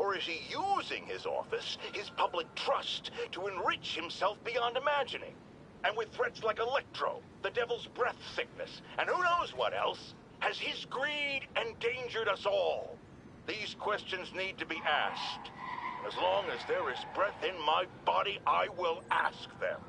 Or is he using his office, his public trust, to enrich himself beyond imagining? And with threats like Electro, the Devil's Breath sickness, and who knows what else, has his greed endangered us all? These questions need to be asked. And as long as there is breath in my body, I will ask them.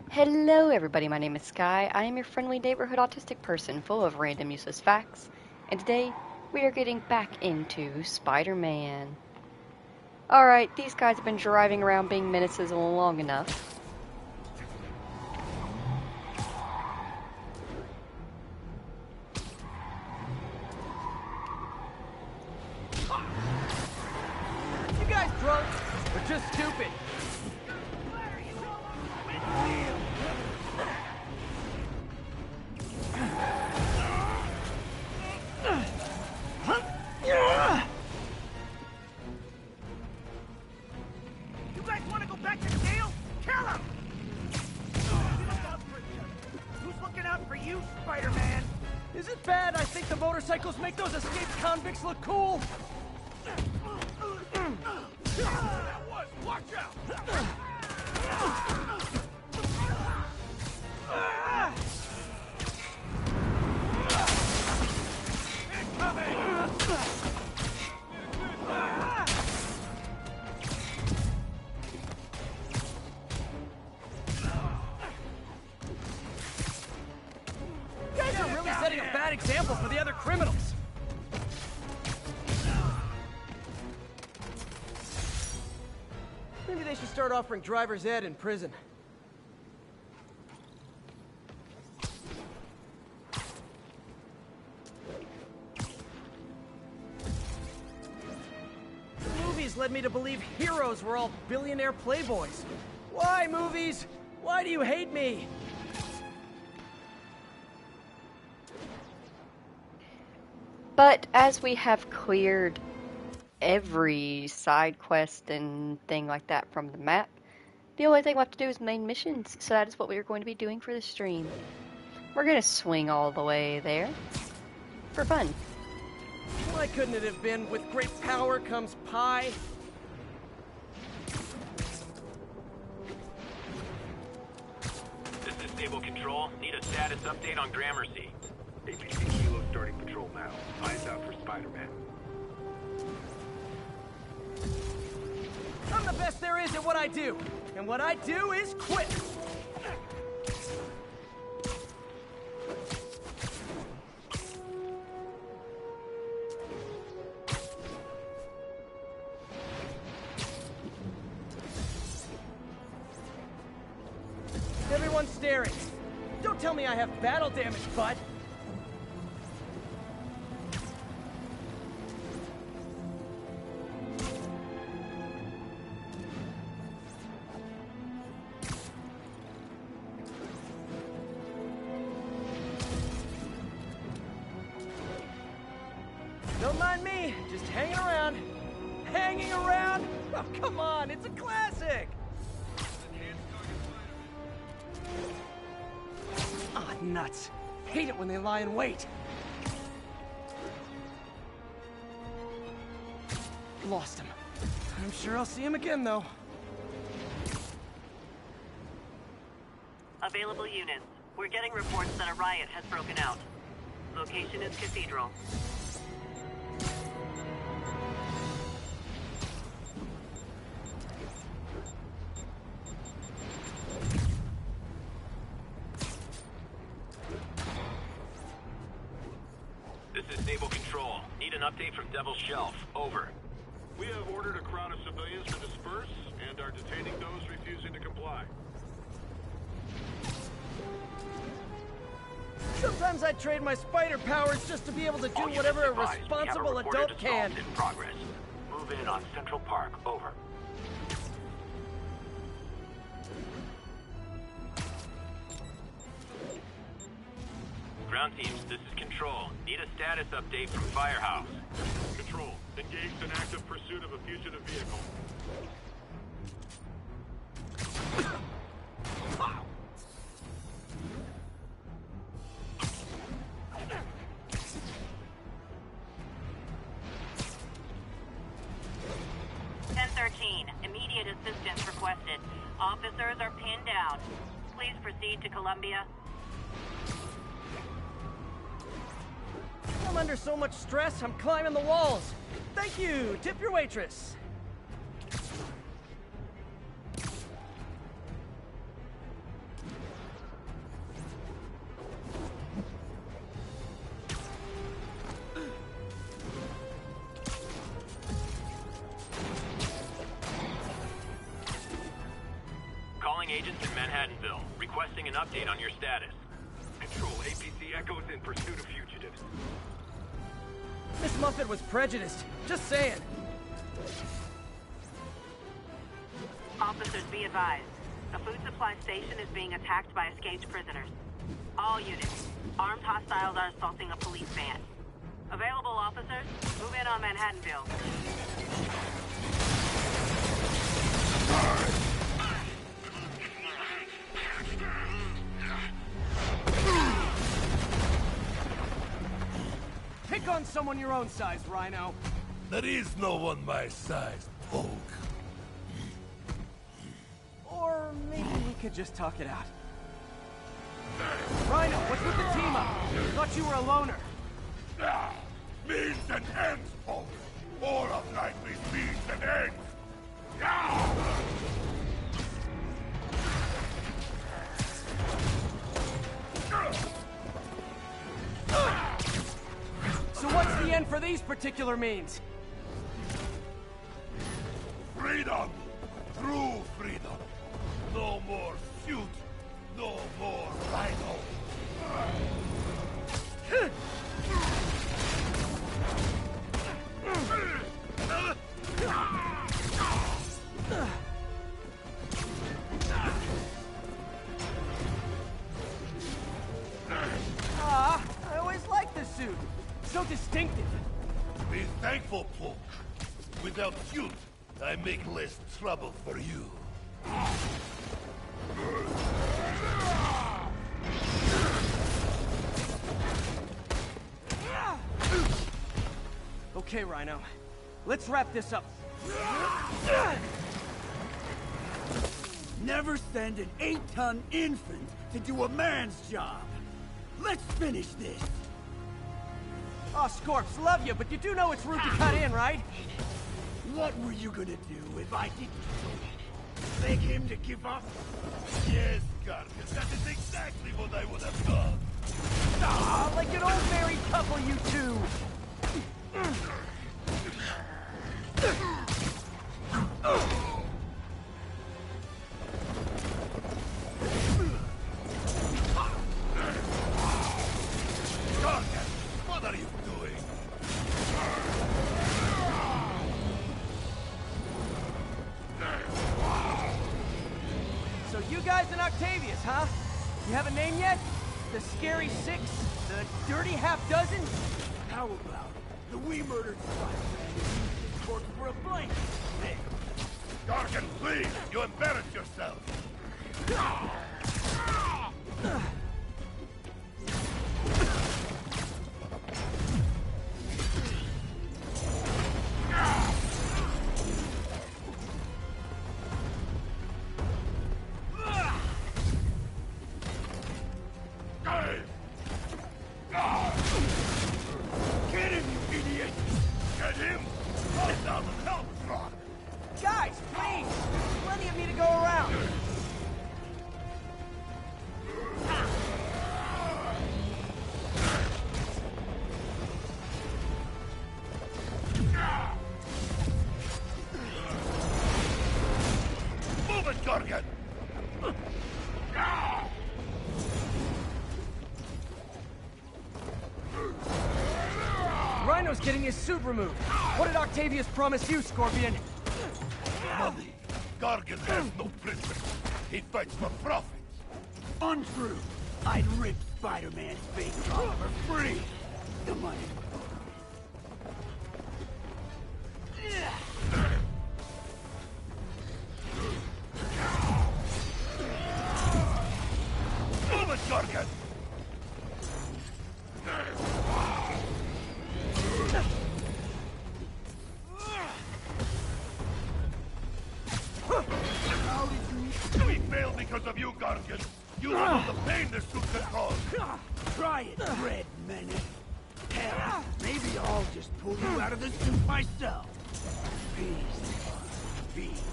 Hello everybody, my name is Sky. I am your friendly neighborhood autistic person full of random useless facts, and today we are getting back into Spider-Man. Alright, these guys have been driving around being menaces long enough. You guys drunk or just stupid? Spider-Man! Is it bad I think the motorcycles make those escaped convicts look cool? That was! Watch out! Setting a bad example for the other criminals. Maybe they should start offering driver's ed in prison. The movies led me to believe heroes were all billionaire playboys. Why, movies? Why do you hate me? But as we have cleared every side quest and thing like that from the map, the only thing left to do is main missions, so that is what we are going to be doing for the stream. We're going to swing all the way there for fun. Why couldn't it have been with great power comes pie? This is Stable Control. Need a status update on Gramercy. APC Kilo starting patrol now. Eyes out for Spider-Man. I'm the best there is at what I do. And what I do is quit. Everyone's staring. Don't tell me I have battle damage, bud. Don't mind me, just hanging around. Hanging around? Oh, come on, it's a classic! Ah, nuts. Hate it when they lie in wait. Lost him. I'm sure I'll see him again, though. Available units. We're getting reports that a riot has broken out. Location is Cathedral. This is Stable Control. Need an update from Devil's Shelf. Over. We have ordered a crowd of civilians to disperse and are detaining those refusing to comply. Sometimes I trade my spider powers just to be able to do whatever a responsible adult can. In progress. Move in on Central Park. Over. Ground teams, this is Control. Need a status update from Firehouse. Control, engaged in active pursuit of a fugitive vehicle. Immediate assistance requested. Officers are pinned down. Please proceed to Columbia. I'm under so much stress, I'm climbing the walls. Thank you. Tip your waitress. Calling agents in Manhattanville, requesting an update on your status. Control, APC Echo is in pursuit of fugitives. Miss Muffet was prejudiced. Just saying. Officers, be advised. A food supply station is being attacked by escaped prisoners. All units. Armed hostiles are assaulting a police van. Available officers, move in on Manhattanville. Pick on someone your own size, Rhino. There is no one my size, Poke. Or maybe we could just talk it out. Rhino, what's with the team up? Thought you were a loner. Means and ends, Poke. All of life is means and ends. So what's the end for these particular means? Freedom! True freedom! No more suit! No more Rhino! I always liked this suit. So distinctive. Be thankful, Poke. Without suit, I make less trouble for you. Okay, Rhino. Let's wrap this up. Never send an 8-ton infant to do a man's job. Let's finish this. Oh, Scorps, love you, but you do know it's rude to cut in, right? What were you gonna do if I didn't beg him to give up? Yes, Gargus, that is exactly what I would have done. Ah, like an old married couple, you two. Gargus, what are you doing? So you guys in Octavius, huh? You have a name yet? The Scary Six? The Dirty Half Dozen? How about the We Murdered Spider-Man who used his corpse for a blanket? Hey, Gargan, please! You embarrass yourself! get him, you idiot! Get him! Get out of help, Rock! Guys, please! There's plenty of me to go around. Move it, Gargan! Rhino's getting his suit removed. What did Octavius promise you, Scorpion? Money! Gargan has no principles. He fights for profit. Untrue. I'd rip Spider-Man's face off for free. The money. Move it, Gargan! We failed because of you, Gargan. You know the pain this suit can cause. Try it, Red Menace. Hell, maybe I'll just pull you out of the suit myself. Peace. Peace.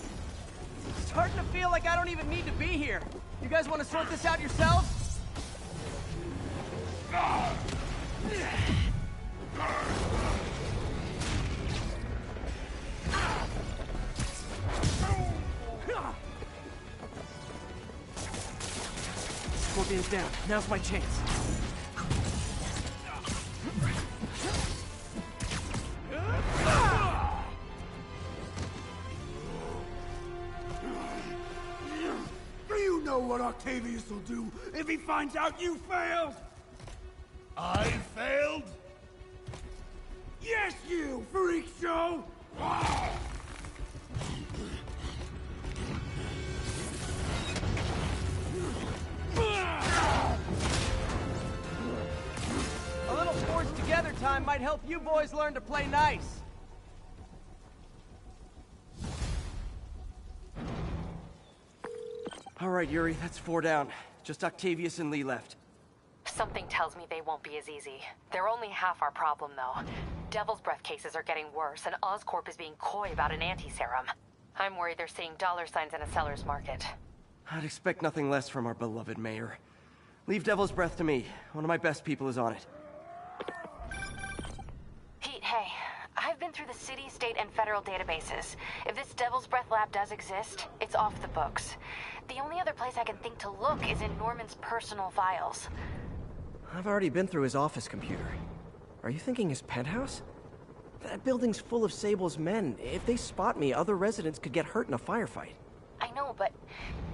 It's starting to feel like I don't even need to be here. You guys want to sort this out yourselves? Scorpion's down. Now's my chance. Do you know what Octavius will do if he finds out you failed? I failed? Yes, you, freak show! A little forged together time might help you boys learn to play nice. All right, Yuri, that's 4 down. Just Octavius and Lee left. Something tells me they won't be as easy. They're only half our problem, though. Devil's Breath cases are getting worse, and Oscorp is being coy about an anti-serum. I'm worried they're seeing dollar signs in a seller's market. I'd expect nothing less from our beloved mayor. Leave Devil's Breath to me. One of my best people is on it. Pete, hey. I've been through the city, state, and federal databases. If this Devil's Breath lab does exist, it's off the books. The only other place I can think to look is in Norman's personal files. I've already been through his office computer. Are you thinking his penthouse? That building's full of Sable's men. If they spot me, other residents could get hurt in a firefight. I know, but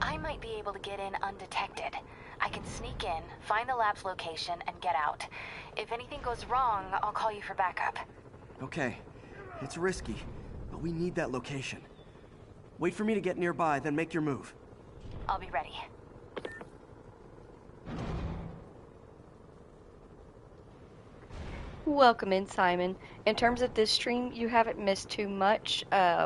I might be able to get in undetected. I can sneak in, find the lab's location, and get out. If anything goes wrong, I'll call you for backup. Okay. It's risky, but we need that location. Wait for me to get nearby, then make your move. I'll be ready. Welcome in, Simon. In terms of this stream, you haven't missed too much.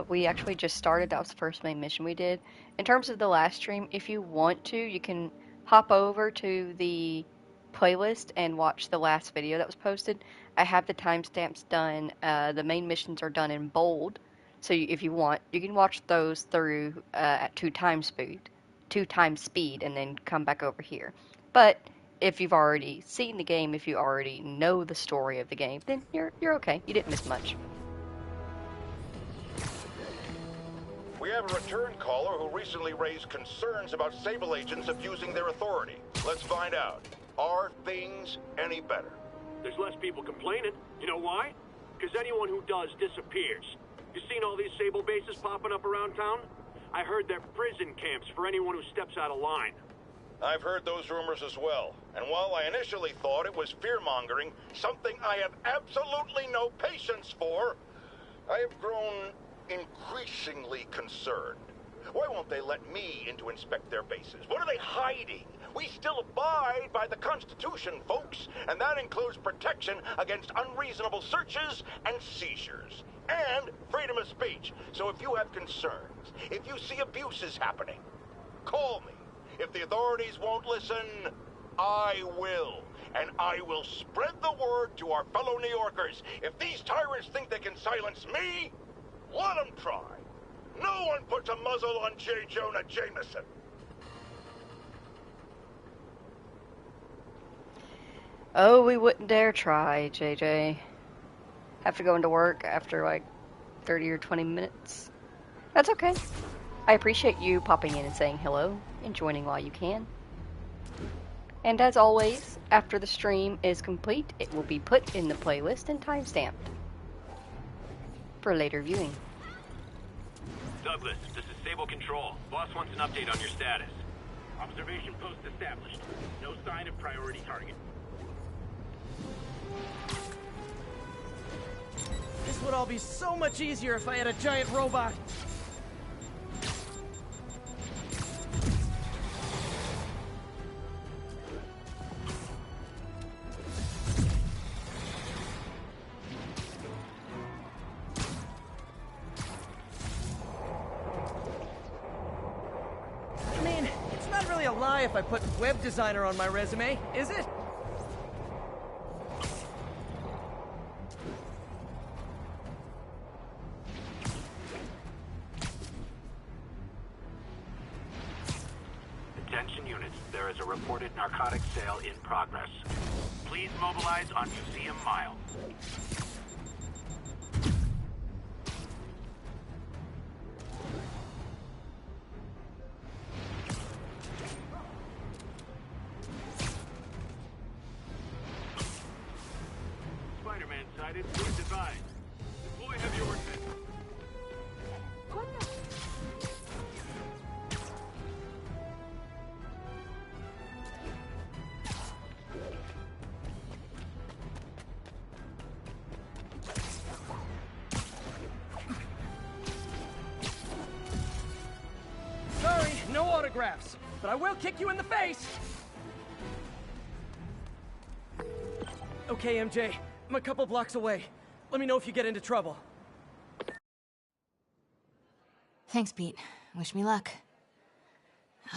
We actually just started. That was the first main mission we did. In terms of the last stream, if you want to, you can hop over to the playlist and watch the last video that was posted. I have the timestamps done. The main missions are done in bold. So if you want, you can watch those through at 2 times speed, and then come back over here. But if you've already seen the game, if you already know the story of the game, then you're okay. You didn't miss much. We have a return caller who recently raised concerns about Sable agents abusing their authority. Let's find out. Are things any better? There's less people complaining. You know why? Because anyone who does disappears. You seen all these Sable bases popping up around town? I heard they're prison camps for anyone who steps out of line. I've heard those rumors as well. And while I initially thought it was fear-mongering, something I have absolutely no patience for, I have grown increasingly concerned. Why won't they let me in to inspect their bases? What are they hiding? We still abide by the Constitution, folks, and that includes protection against unreasonable searches and seizures, and freedom of speech. So if you have concerns, if you see abuses happening, call me. If the authorities won't listen, I will. And I will spread the word to our fellow New Yorkers. If these tyrants think they can silence me, let them try. No one puts a muzzle on J. Jonah Jameson. Oh, we wouldn't dare try, JJ. Have to go into work after like 30 or 20 minutes. That's okay. I appreciate you popping in and saying hello and joining while you can. And as always, after the stream is complete, it will be put in the playlist and timestamped for later viewing. Douglas, this is Sable Control. Boss wants an update on your status. Observation post established. No sign of priority target. This would all be so much easier if I had a giant robot. I mean, it's not really a lie if I put web designer on my resume, is it? Attention units, there is a reported narcotics sale in progress. Please mobilize on Museum Mile. Spider-Man sighted. Please advise. Deploy heavy ordnance. Sorry, no autographs, but I will kick you in the face! Okay, MJ, I'm a couple blocks away. Let me know if you get into trouble. Thanks, Pete. Wish me luck.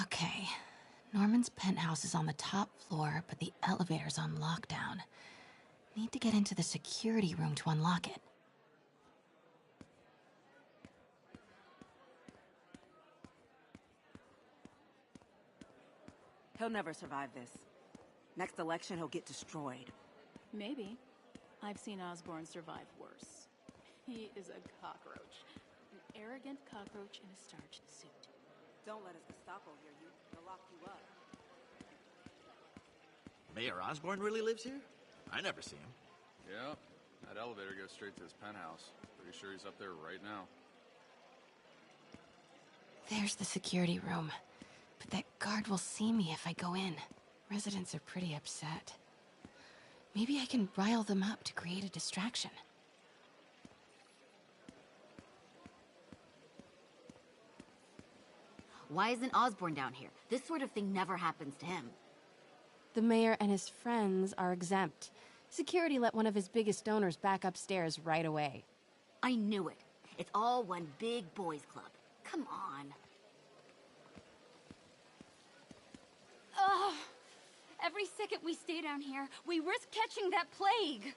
Okay. Norman's penthouse is on the top floor, but the elevator's on lockdown. Need to get into the security room to unlock it. He'll never survive this. Next election, he'll get destroyed. Maybe. I've seen Osborn survive worse. He is a cockroach. An arrogant cockroach in a starched suit. Don't let his Gestapo hear you. They'll lock you up. Mayor Osborn really lives here? I never see him. Yeah, that elevator goes straight to his penthouse. Pretty sure he's up there right now. There's the security room. But that guard will see me if I go in. Residents are pretty upset. Maybe I can rile them up to create a distraction. Why isn't Osborn down here? This sort of thing never happens to him. The mayor and his friends are exempt. Security let one of his biggest donors back upstairs right away. I knew it. It's all one big boys club. Come on. Ugh. Every second we stay down here, we risk catching that plague.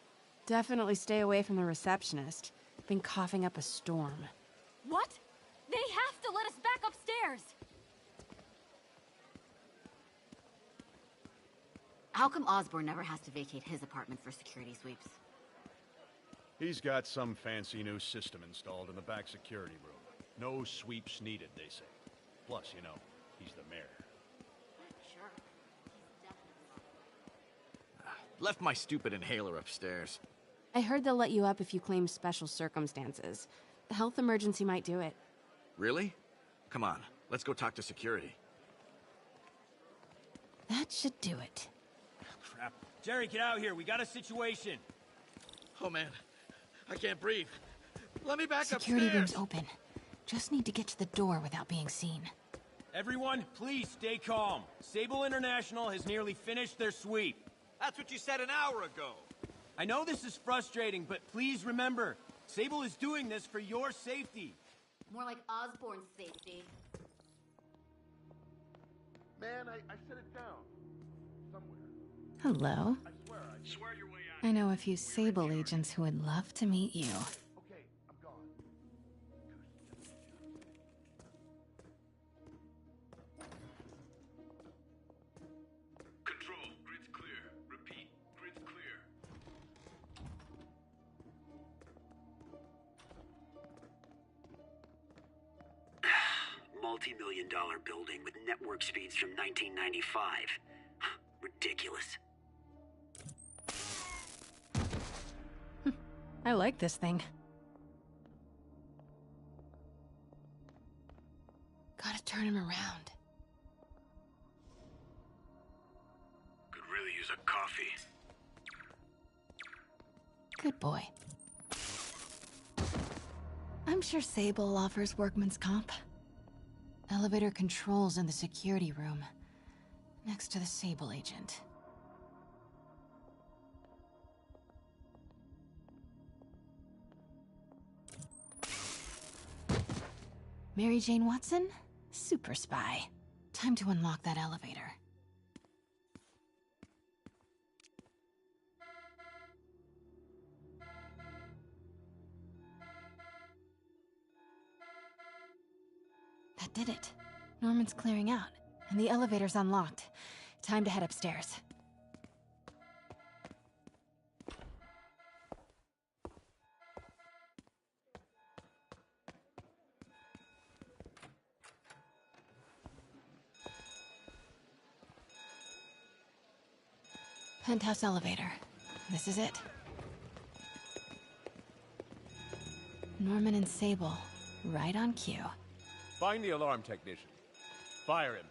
Definitely stay away from the receptionist. Been coughing up a storm. What? They have to let us back upstairs. How come Osborn never has to vacate his apartment for security sweeps? He's got some fancy new system installed in the back security room. No sweeps needed, they say. Plus, you know, he's the mayor. Sure. Left my stupid inhaler upstairs. I heard they'll let you up if you claim special circumstances. The health emergency might do it. Really? Come on, let's go talk to security. That should do it. Crap. Jerry, get out here. We got a situation. Oh, man. I can't breathe. Let me back Security upstairs. room's open. Just need to get to the door without being seen. Everyone, please stay calm. Sable International has nearly finished their sweep. That's what you said an hour ago. I know this is frustrating, but please remember, Sable is doing this for your safety. More like Osborn's safety. Man, I set it down. Somewhere. Hello. Swear your way out. I know a few Sable agents who would love to meet you. Okay, I'm gone. Control, grid's clear. Repeat, grid's clear. Multi-million-dollar building with network speeds from 1995. Ridiculous. I like this thing. Gotta turn him around. Good boy. I'm sure Sable offers workman's comp. Elevator controls in the security room, next to the Sable agent. Mary Jane Watson? Super spy. Time to unlock that elevator. That did it. Norman's clearing out, and the elevator's unlocked. Time to head upstairs. Penthouse elevator. This is it. Norman and Sable, right on cue. Find the alarm technician. Fire him.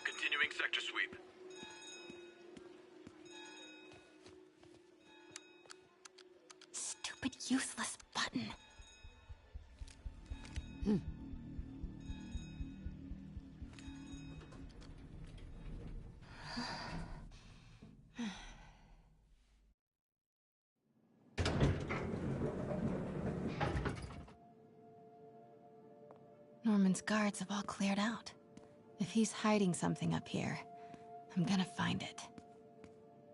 Continuing sector sweep. Stupid, useless button. Norman's guards have all cleared out. If he's hiding something up here, I'm gonna find it.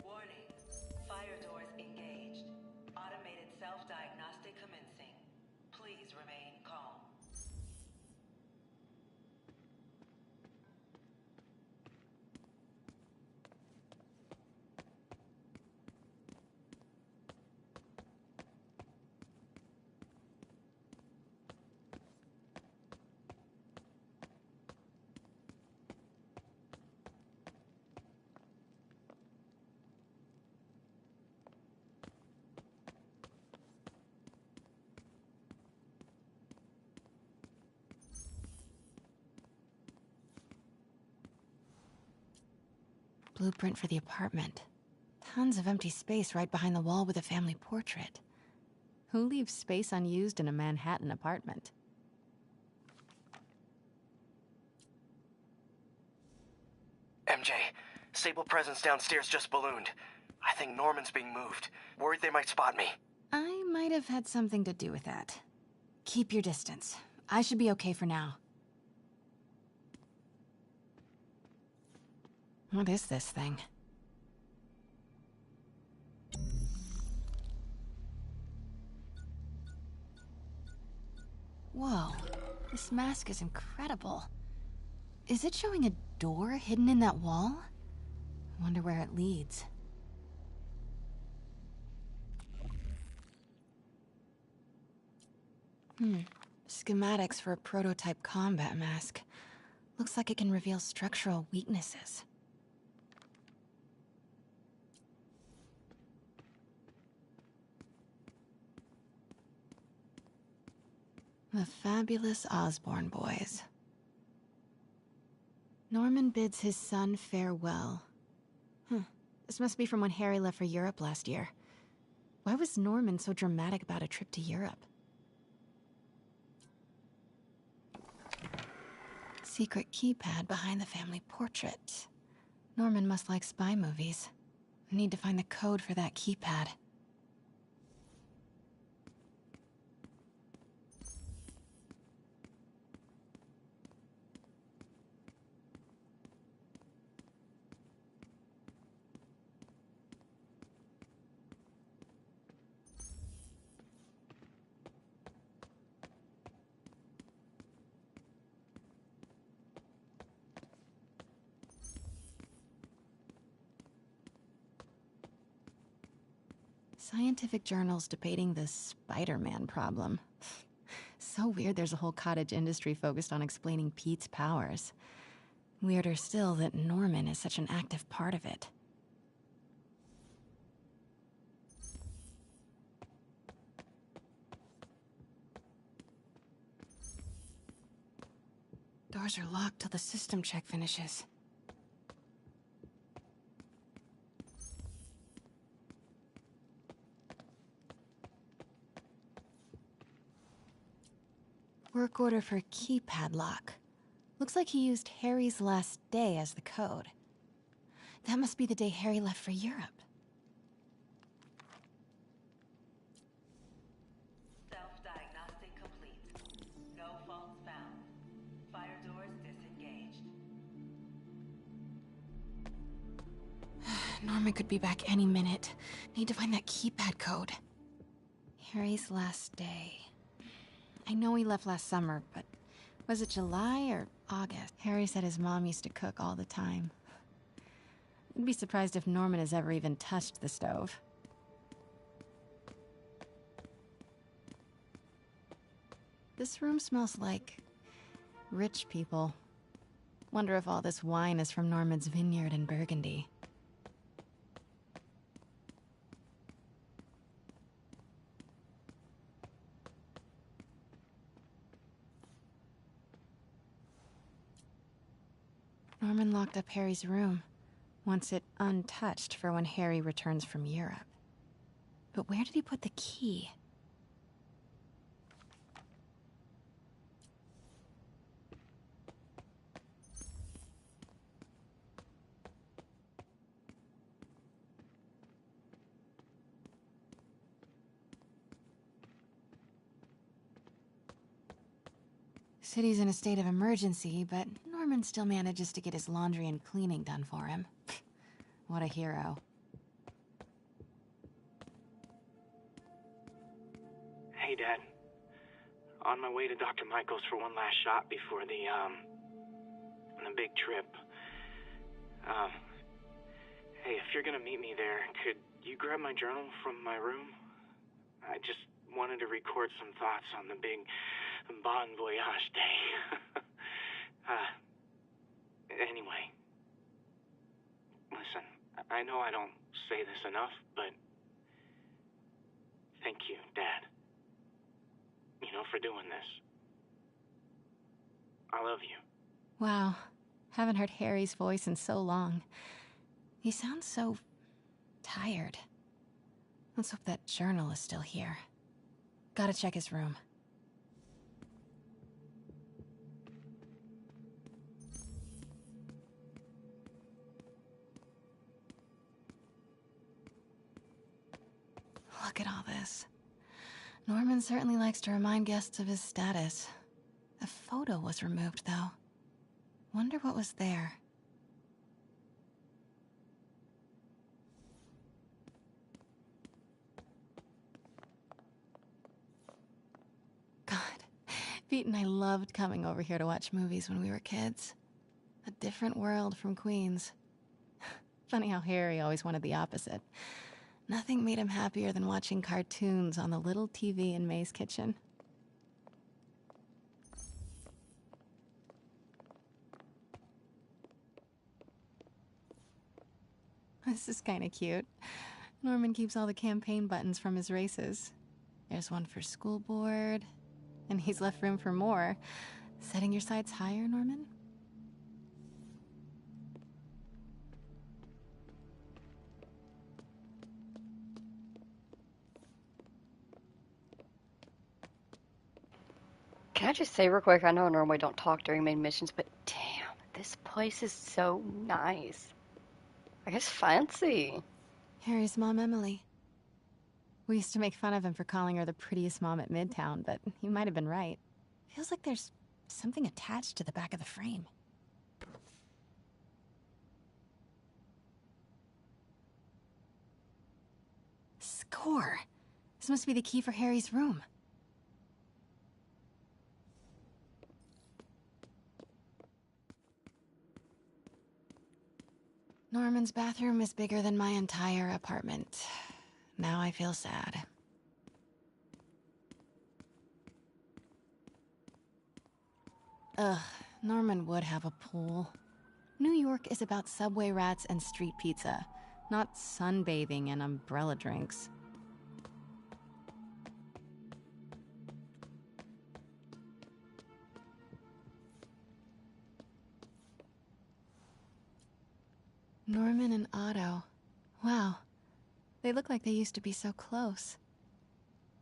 Warning. Fire doors engaged. Automated self-diagnostic commencing. Please remain calm. Blueprint for the apartment. Tons of empty space right behind the wall with a family portrait. Who leaves space unused in a Manhattan apartment? MJ, Sable presence downstairs just ballooned. I think Norman's being moved. Worried they might spot me. I might have had something to do with that. Keep your distance. I should be okay for now. What is this thing? Whoa, this mask is incredible. Is it showing a door hidden in that wall? I wonder where it leads. Schematics for a prototype combat mask. Looks like it can reveal structural weaknesses. The fabulous Osborn boys. Norman bids his son farewell. This must be from when Harry left for Europe last year. Why was Norman so dramatic about a trip to Europe? Secret keypad behind the family portrait. Norman must like spy movies. I need to find the code for that keypad. Scientific journals debating the Spider-Man problem. So weird there's a whole cottage industry focused on explaining Pete's powers. Weirder still that Norman is such an active part of it. Doors are locked till the system check finishes. Work order for keypad lock. Looks like he used Harry's last day as the code. That must be the day Harry left for Europe. Self-diagnostic complete. No faults found. Fire doors disengaged. Norman could be back any minute. Need to find that keypad code. Harry's last day. I know he left last summer, but was it July or August? Harry said his mom used to cook all the time. I'd be surprised if Norman has ever even touched the stove. This room smells like rich people. Wonder if all this wine is from Norman's vineyard in Burgundy. Norman locked up Harry's room, wants it untouched for when Harry returns from Europe. But where did he put the key? City's in a state of emergency, but Norman still manages to get his laundry and cleaning done for him. What a hero. Hey, Dad. On my way to Dr. Michael's for one last shot before the big trip. Hey, if you're gonna meet me there, could you grab my journal from my room? I just wanted to record some thoughts on the big Bon Voyage day. Anyway. Listen, I know I don't say this enough, but thank you, Dad. You know, for doing this. I love you. Wow. Haven't heard Harry's voice in so long. He sounds so tired. Let's hope that journal is still here. Gotta check his room. Look at all this. Norman certainly likes to remind guests of his status. A photo was removed, though. Wonder what was there. God, Pete and I loved coming over here to watch movies when we were kids. A different world from Queens. Funny how Harry always wanted the opposite. Nothing made him happier than watching cartoons on the little TV in May's kitchen. This is kinda cute. Norman keeps all the campaign buttons from his races. There's one for school board, and he's left room for more. Setting your sights higher, Norman? Can I just say real quick, I know I normally don't talk during main missions, but damn, this place is so nice. I guess fancy. Harry's mom, Emily. We used to make fun of him for calling her the prettiest mom at Midtown, but he might have been right. Feels like there's something attached to the back of the frame. Score! This must be the key for Harry's room. Norman's bathroom is bigger than my entire apartment. Now I feel sad. Ugh, Norman would have a pool. New York is about subway rats and street pizza, not sunbathing and umbrella drinks. Norman and Otto. Wow. They look like they used to be so close.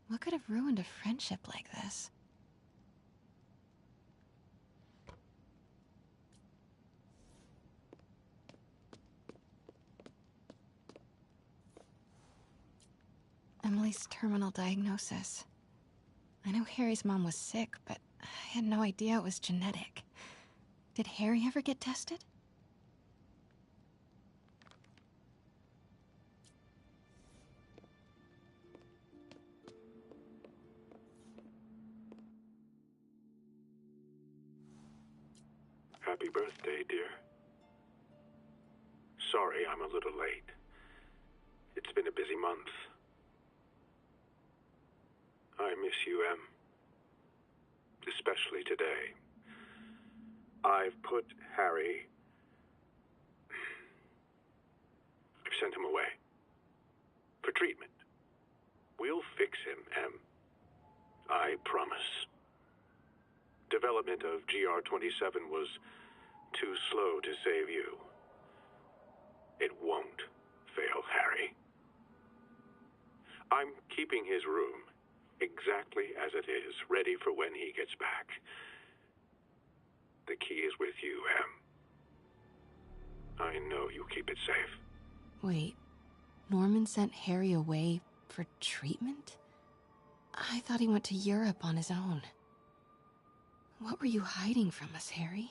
What could have ruined a friendship like this? Emily's terminal diagnosis. I know Harry's mom was sick, but I had no idea it was genetic. Did Harry ever get tested? Happy birthday, dear. Sorry I'm a little late. It's been a busy month. I miss you, Em. Especially today. I've put Harry... I've sent him away. For treatment. We'll fix him, Em. I promise. Development of GR-27 was too slow to save you. It won't fail Harry. I'm keeping his room exactly as it is, ready for when he gets back. The key is with you, Em. I know you keep it safe. Wait, Norman sent Harry away for treatment? I thought he went to Europe on his own. What were you hiding from us, Harry?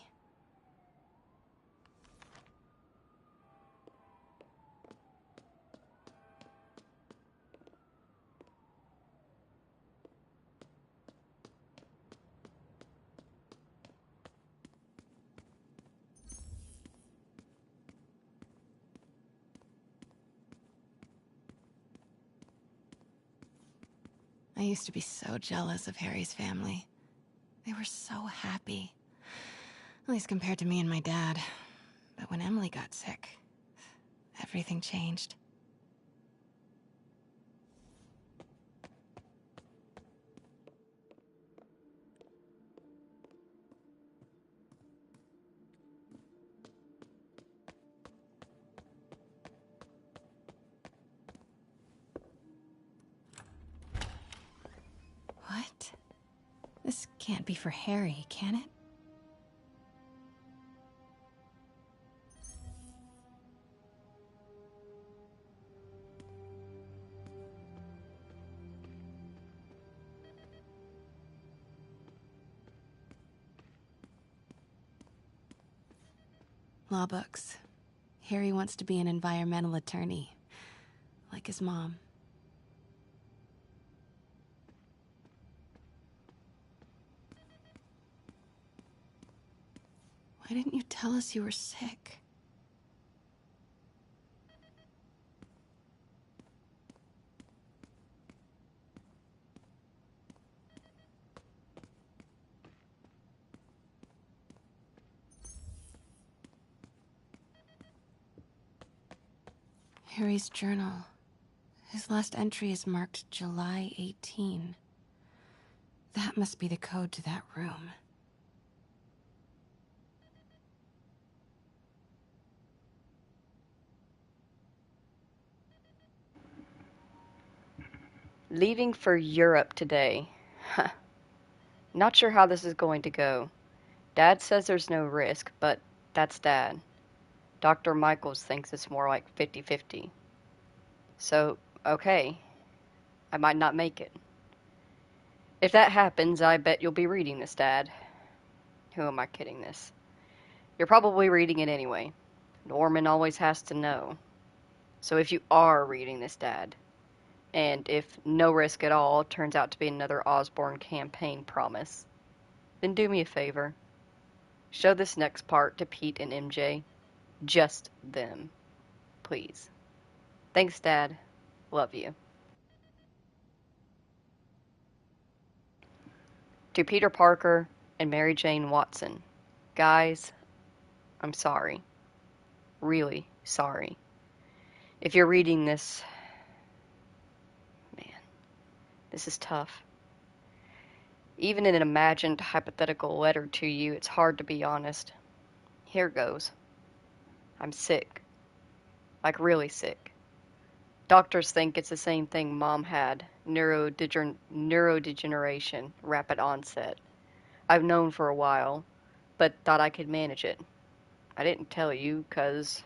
I used to be so jealous of Harry's family. They were so happy. At least compared to me and my dad. But when Emily got sick, everything changed. What? This can't be for Harry, can it? Law books. Harry wants to be an environmental attorney, like his mom. Why didn't you tell us you were sick? Harry's journal. His last entry is marked July 18. That must be the code to that room. Leaving for Europe today. Huh. Not sure how this is going to go. Dad says there's no risk, but that's Dad. Dr. Michaels thinks it's more like 50-50. So, okay. I might not make it. If that happens, I bet you'll be reading this, Dad. Who am I kidding this? You're probably reading it anyway. Norman always has to know. So if you are reading this, Dad, and if no risk at all turns out to be another Osborn campaign promise, then do me a favor. Show this next part to Pete and MJ. Just them. Please. Thanks, Dad. Love you. To Peter Parker and Mary Jane Watson. Guys, I'm sorry. Really sorry. If you're reading this, man, this is tough. Even in an imagined hypothetical letter to you, it's hard to be honest. Here goes. I'm sick. Like really sick. Doctors think it's the same thing Mom had, neurodegeneration, rapid onset. I've known for a while, but thought I could manage it. I didn't tell you, because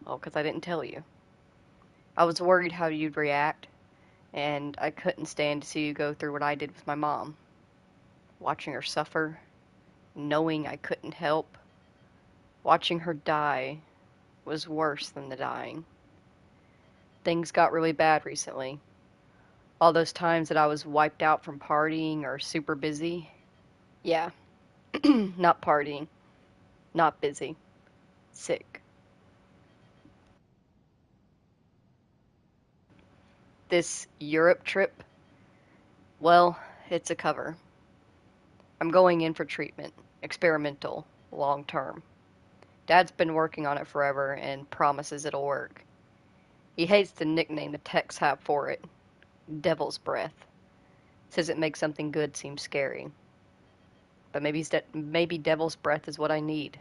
I didn't tell you. I was worried how you'd react, And I couldn't stand to see you go through what I did with my mom. Watching her suffer, knowing I couldn't help, watching her die was worse than the dying. Things got really bad recently. All those times that I was wiped out from partying or super busy. Yeah, not partying, not busy, sick. This Europe trip, well, it's a cover. I'm going in for treatment, experimental, long term. Dad's been working on it forever and promises it'll work. He hates the nickname the techs have for it, Devil's Breath. Says it makes something good seem scary. But maybe Devil's Breath is what I need.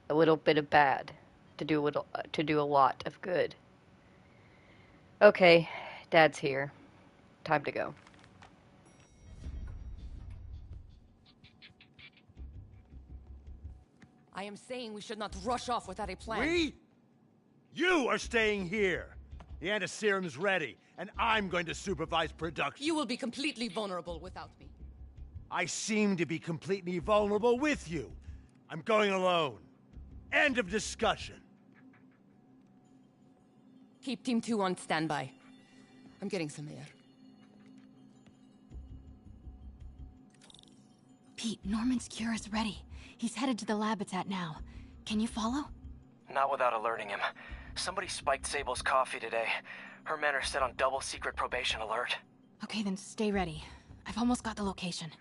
A little bit of bad to do a lot of good. Okay, Dad's here. Time to go. I am saying we should not rush off without a plan. We? You are staying here. The antiserum's ready, and I'm going to supervise production. You will be completely vulnerable without me. I seem to be completely vulnerable with you. I'm going alone. End of discussion. Keep Team 2 on standby. I'm getting some air. Pete, Norman's cure is ready. He's headed to the lab it's at now. Can you follow? Not without alerting him. Somebody spiked Sable's coffee today. Her men are set on double secret probation alert. Okay, then stay ready. I've almost got the location.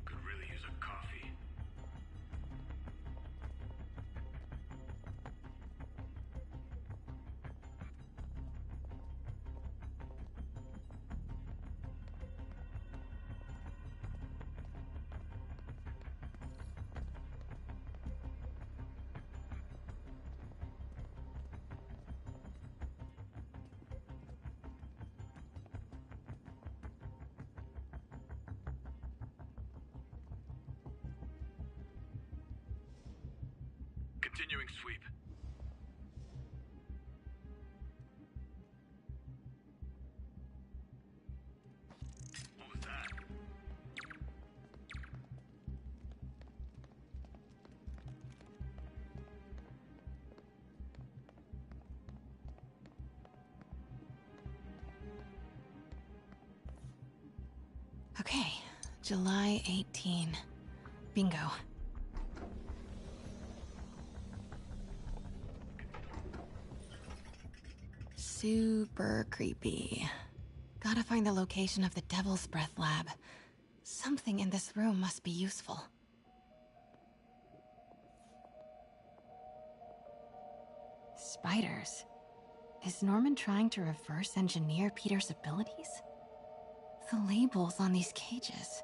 Could really use a coffee. Continuing sweep. What was that? Okay, July 18. Bingo. Super creepy. Gotta find the location of the Devil's Breath lab. Something in this room must be useful. Spiders. Is Norman trying to reverse engineer Peter's abilities? The labels on these cages.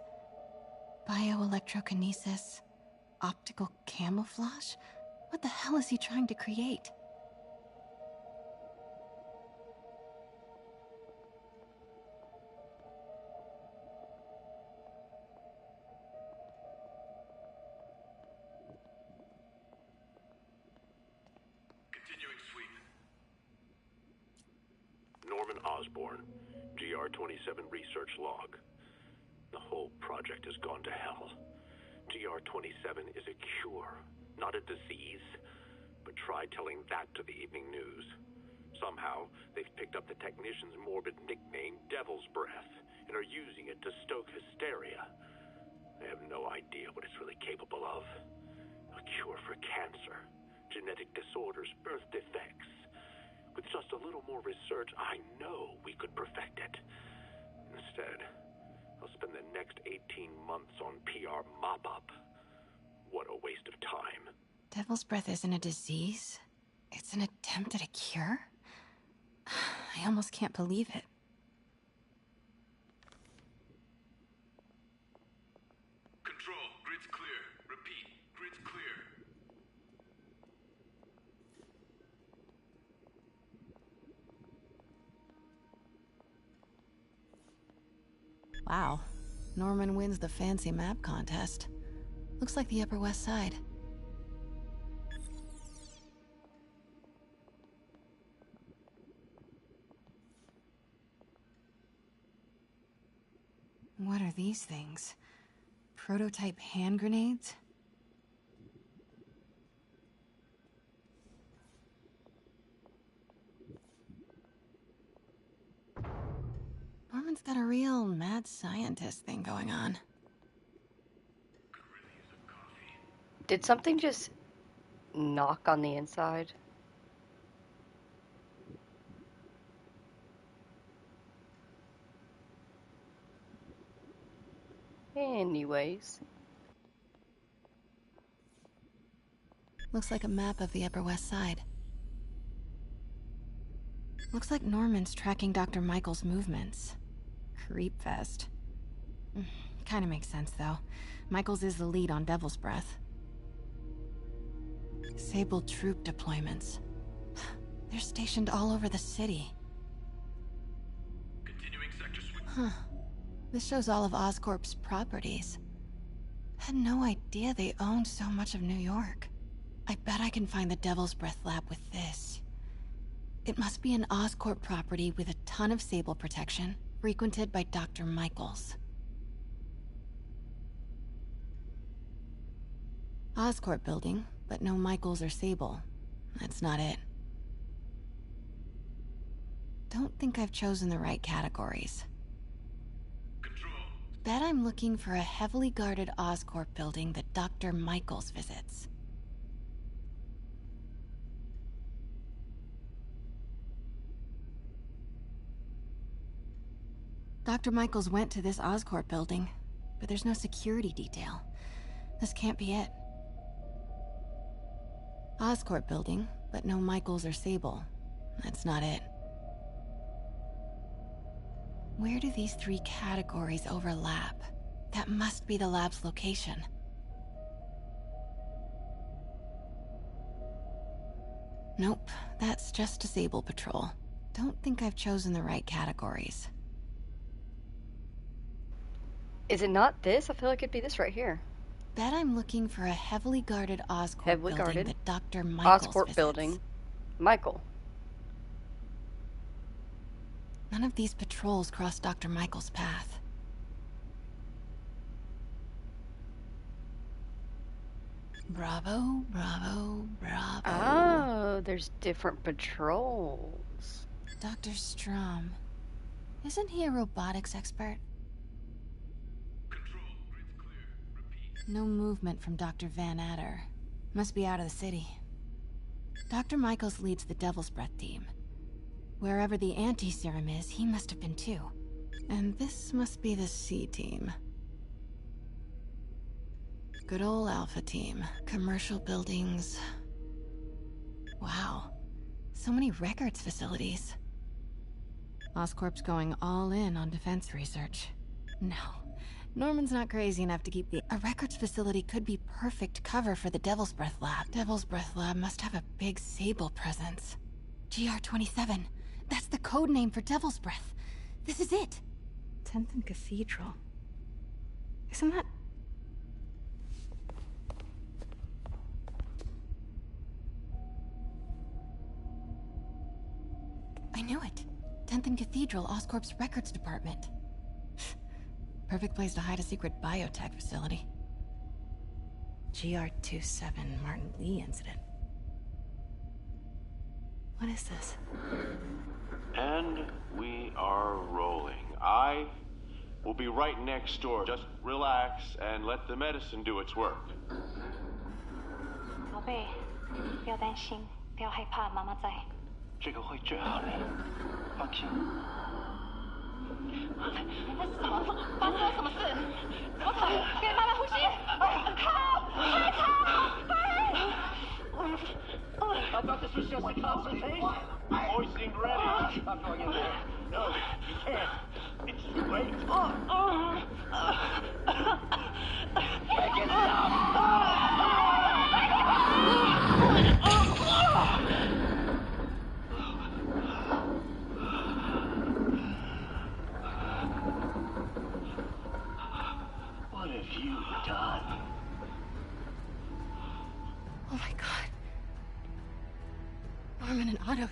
Bioelectrokinesis, optical camouflage? What the hell is he trying to create? Continuing sweep. Norman Osborn, GR-27 research log. The whole project has gone to hell. GR-27 is a cure, not a disease. But try telling that to the evening news. Somehow, they've picked up the technician's morbid nickname, Devil's Breath, and are using it to stoke hysteria. They have no idea what it's really capable of. A cure for cancer, genetic disorders, birth defects. With just a little more research, I know we could perfect it. Instead, I'll spend the next 18 months on PR mop-up. What a waste of time. Devil's Breath isn't a disease. It's an attempt at a cure? I almost can't believe it. Control, grid's clear. Repeat, grid's clear. Wow. Norman wins the fancy map contest. Looks like the Upper West Side. What are these things? Prototype hand grenades? Norman's got a real mad scientist thing going on. Did something just knock on the inside? Anyways. Looks like a map of the Upper West Side. Looks like Norman's tracking Dr. Michael's movements. Creepfest. Kinda makes sense, though. Michaels is the lead on Devil's Breath. Sable troop deployments. They're stationed all over the city. Continuing sector switch. Huh. This shows all of Oscorp's properties. Had no idea they owned so much of New York. I bet I can find the Devil's Breath lab with this. It must be an Oscorp property with a ton of Sable protection, frequented by Dr. Michaels. Oscorp building, but no Michaels or Sable. That's not it. Don't think I've chosen the right categories. Bet I'm looking for a heavily guarded Oscorp building that Dr. Michaels visits. Dr. Michaels went to this Oscorp building, but there's no security detail. This can't be it. Oscorp building, but no Michaels or Sable. That's not it. Where do these three categories overlap? That must be the lab's location. Nope, that's just a Sable patrol. Don't think I've chosen the right categories. Is it not this? I feel like it'd be this right here. Bet I'm looking for a heavily guarded Oscorp Heavily building guarded. that Dr. Michaels Oscorp visits. building. Michael. None of these patrols cross Dr. Michaels' path. Bravo, bravo, bravo. Oh, there's different patrols. Dr. Strom. Isn't he a robotics expert? No movement from Dr. Van Adder. Must be out of the city. Dr. Michaels leads the Devil's Breath team. Wherever the anti-serum is, he must have been too. And this must be the C team. Good old Alpha team. Commercial buildings. Wow. So many records facilities. Oscorp's going all in on defense research. No. Norman's not crazy enough to keep the... A records facility could be perfect cover for the Devil's Breath lab. Devil's Breath lab must have a big Sable presence. GR-27. That's the code name for Devil's Breath. This is it. 10th and Cathedral. Isn't that... I knew it. 10th and Cathedral, Oscorp's records department. Perfect place to hide a secret biotech facility. GR-27 Martin Lee incident. What is this? And we are rolling. I will be right next door. Just relax and let the medicine do its work. 宝贝，不要担心，不要害怕，妈妈在。这个会治好的，放心。那是什么？发生了什么事？我操！给妈妈呼吸！靠！快逃！ I thought this was just a consultation. Hoisting ready. I'm going in there. No, you can't. It's too late. Make it stop. What have you done? Oh my god. Norman and Otto.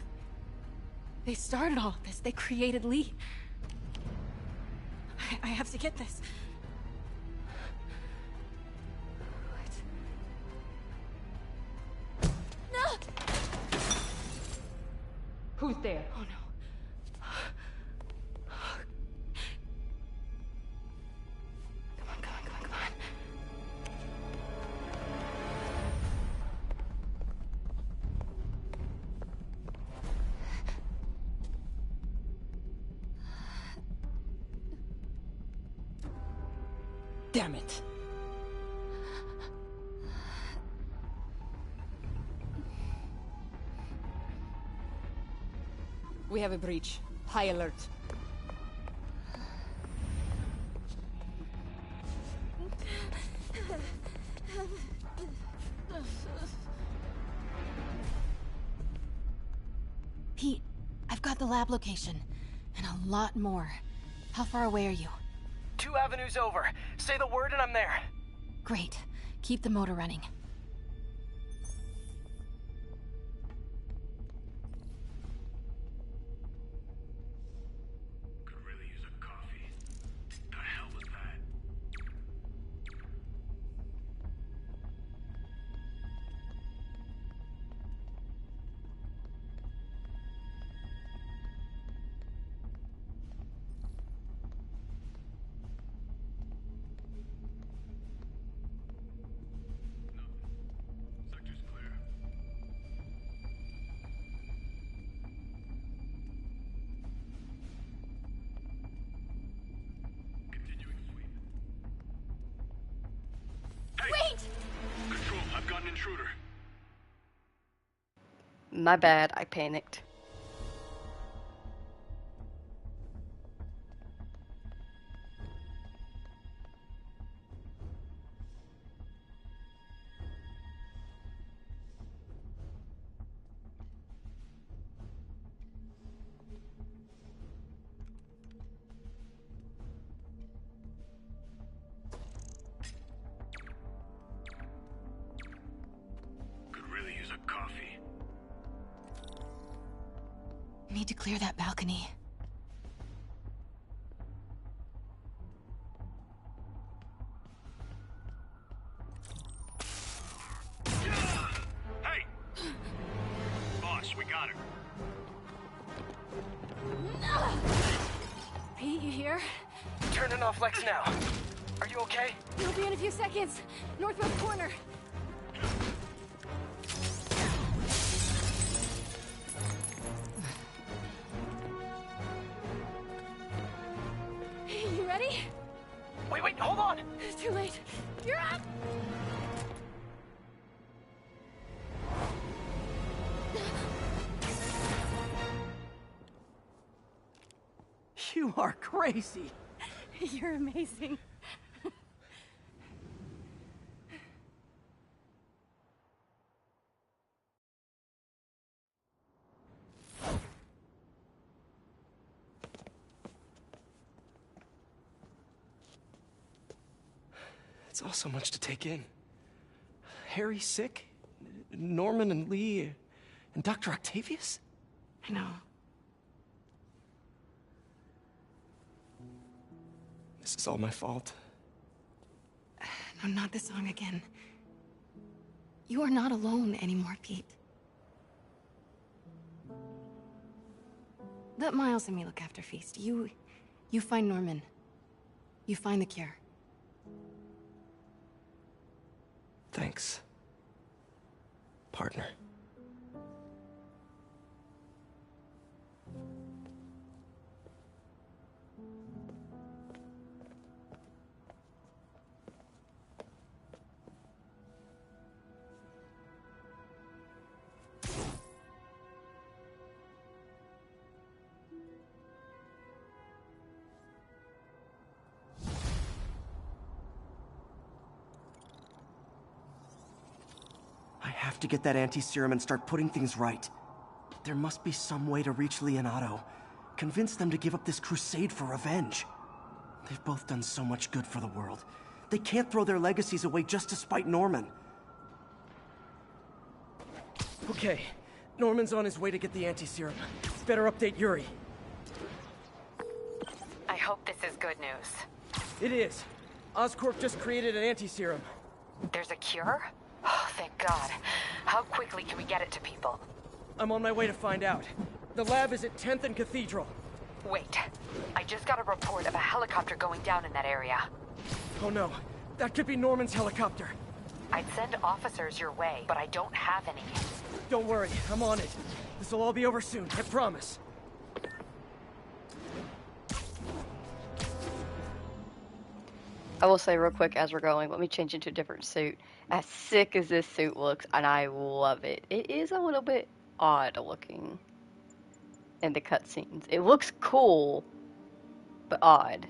They started all of this. They created Lee. I have to get this. What? No! Who's there? Oh no. Come on. Damn it. We have a breach. High alert. Pete, I've got the lab location. And a lot more. How far away are you? 2 avenues over. Say the word and I'm there. Great. Keep the motor running. Could really use a coffee. The hell was that? Sector's clear. Continuing sweep. Hey! Wait! Control, I've got an intruder. My bad, I panicked. Could really use a coffee. Need to clear that balcony. Hey! Boss, we got her. Pete, you here? Turning off Lex now. Are you okay? You'll be in a few seconds. Northwest corner. You ready? Wait, hold on! It's too late. You're up! You are crazy. You're amazing. It's all so much to take in. Harry sick? Norman and Lee? And Dr. Octavius? I know. This is all my fault. No, not this song again. You are not alone anymore, Pete. Let Miles and me look after Feast. You find Norman. You find the cure. Thanks, partner. I have to get that anti-serum and start putting things right. There must be some way to reach Leonardo. Convince them to give up this crusade for revenge. They've both done so much good for the world. They can't throw their legacies away just to spite Norman. Okay, Norman's on his way to get the anti-serum. Better update Yuri. I hope this is good news. It is. Oscorp just created an anti-serum. There's a cure? Oh, thank God. How quickly can we get it to people? I'm on my way to find out. The lab is at 10th and Cathedral. Wait. I just got a report of a helicopter going down in that area. Oh no. That could be Norman's helicopter. I'd send officers your way, but I don't have any. Don't worry, I'm on it. This'll all be over soon, I promise. I will say real quick as we're going, let me change into a different suit. As sick as this suit looks, and I love it. It is a little bit odd looking in the cutscenes. It looks cool, but odd.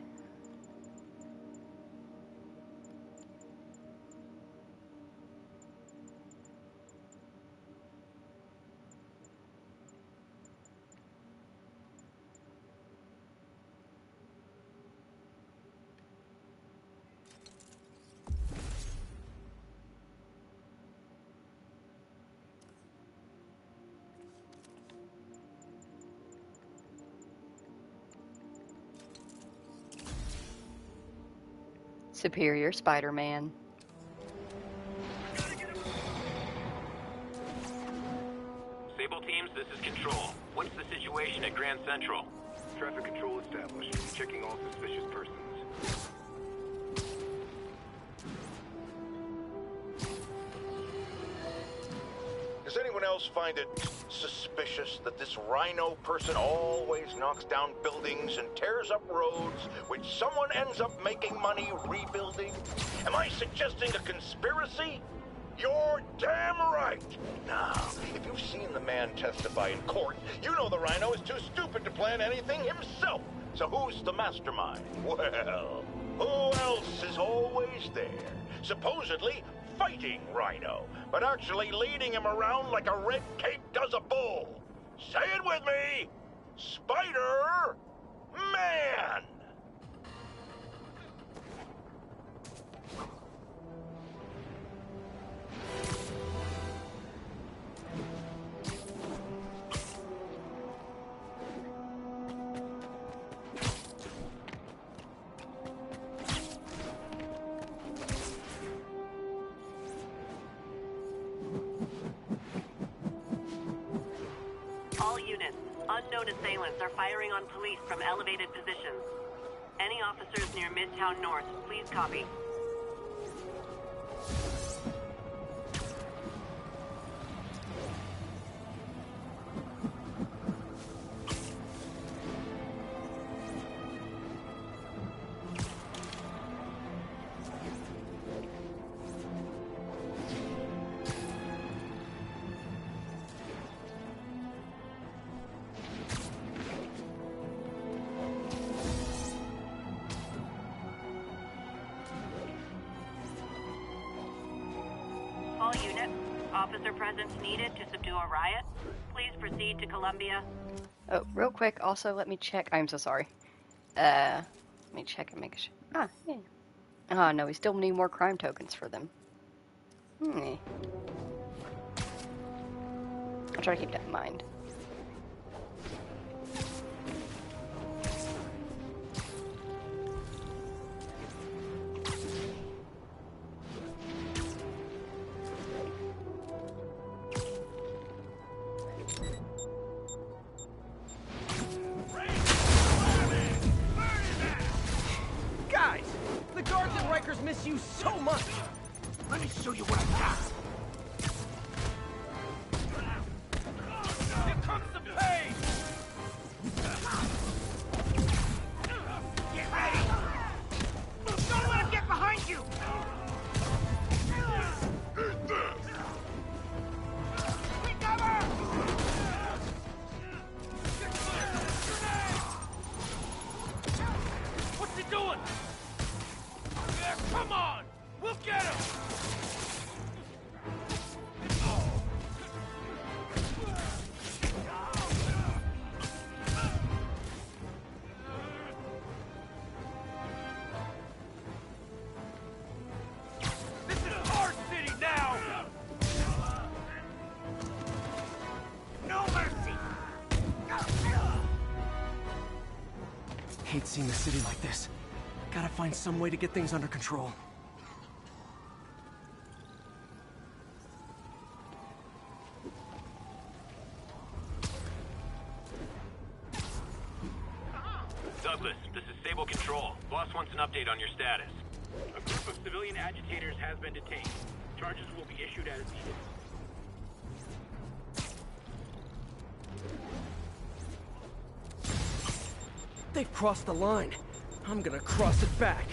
Superior Spider-Man. Sable teams, this is Control. What's the situation at Grand Central? Traffic control established. Checking all suspicious persons. Does anyone else find it suspicious that this Rhino person always knocks down buildings and tears up roads, which someone ends up making money rebuilding? Am I suggesting a conspiracy? You're damn right! Now, if you've seen the man testify in court, you know the Rhino is too stupid to plan anything himself. So who's the mastermind? Well, who else is always there? Supposedly fighting Rhino, but actually leading him around like a red cape does a bull. Say it with me! Spider-Man! All units, unknown assailants are firing on police from elevated positions. Any officers near Midtown North, please copy. All units, officer presence needed to subdue a riot. Please proceed to Columbia. Oh, real quick, also let me check. I'm so sorry. Let me check and make sure. Ah, yeah. Oh, no, we still need more crime tokens for them. I'll try to keep that in mind. Guys, the guards at Rikers miss you so much. Let me show you what I got. Here comes the pain! Get ready! Don't let him get behind you! Recover! What's he doing? Yeah, come on! We'll get him! This is our city now! No mercy! Hate seeing the city like this. Gotta find some way to get things under control. Douglas, this is Sable Control. Boss wants an update on your status. A group of civilian agitators has been detained. Charges will be issued as needed. They've crossed the line. I'm gonna cross it back.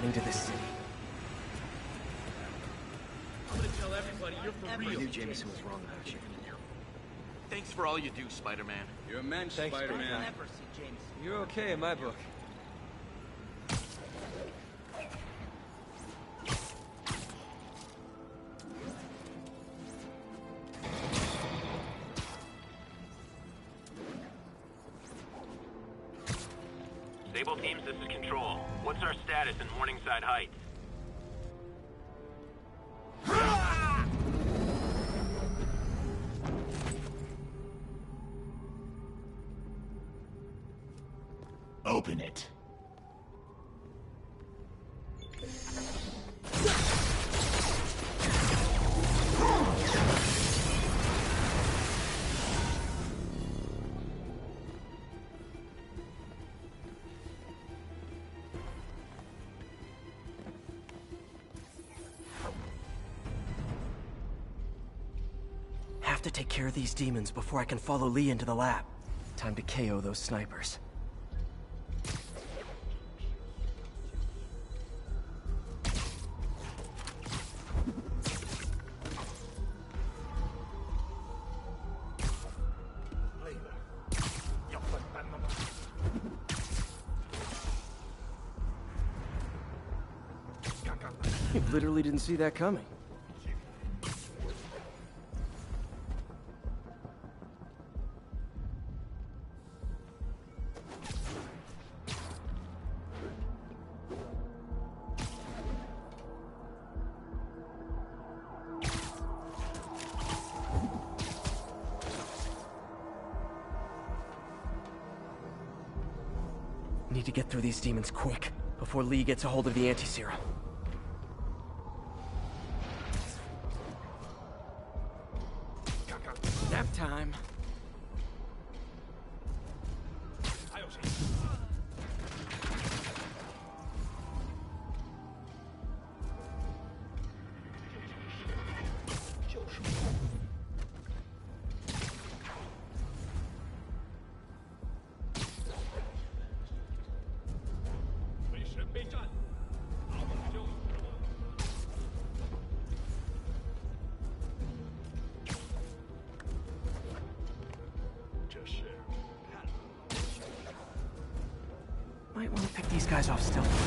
To this city. I'm gonna tell everybody you're for real. I knew Jameson was wrong about you. Thanks for all you do, Spider-Man. You're a man, Spider-Man. You're okay in my book. Sable teams, this is Control. What's our status in Morningside Heights? Open it. Have to take care of these demons before I can follow Lee into the lab. Time to KO those snipers. You literally didn't see that coming. Need to get through these demons quick, before Lee gets a hold of the anti-serum. Nap time. Might want to pick these guys off stealthily.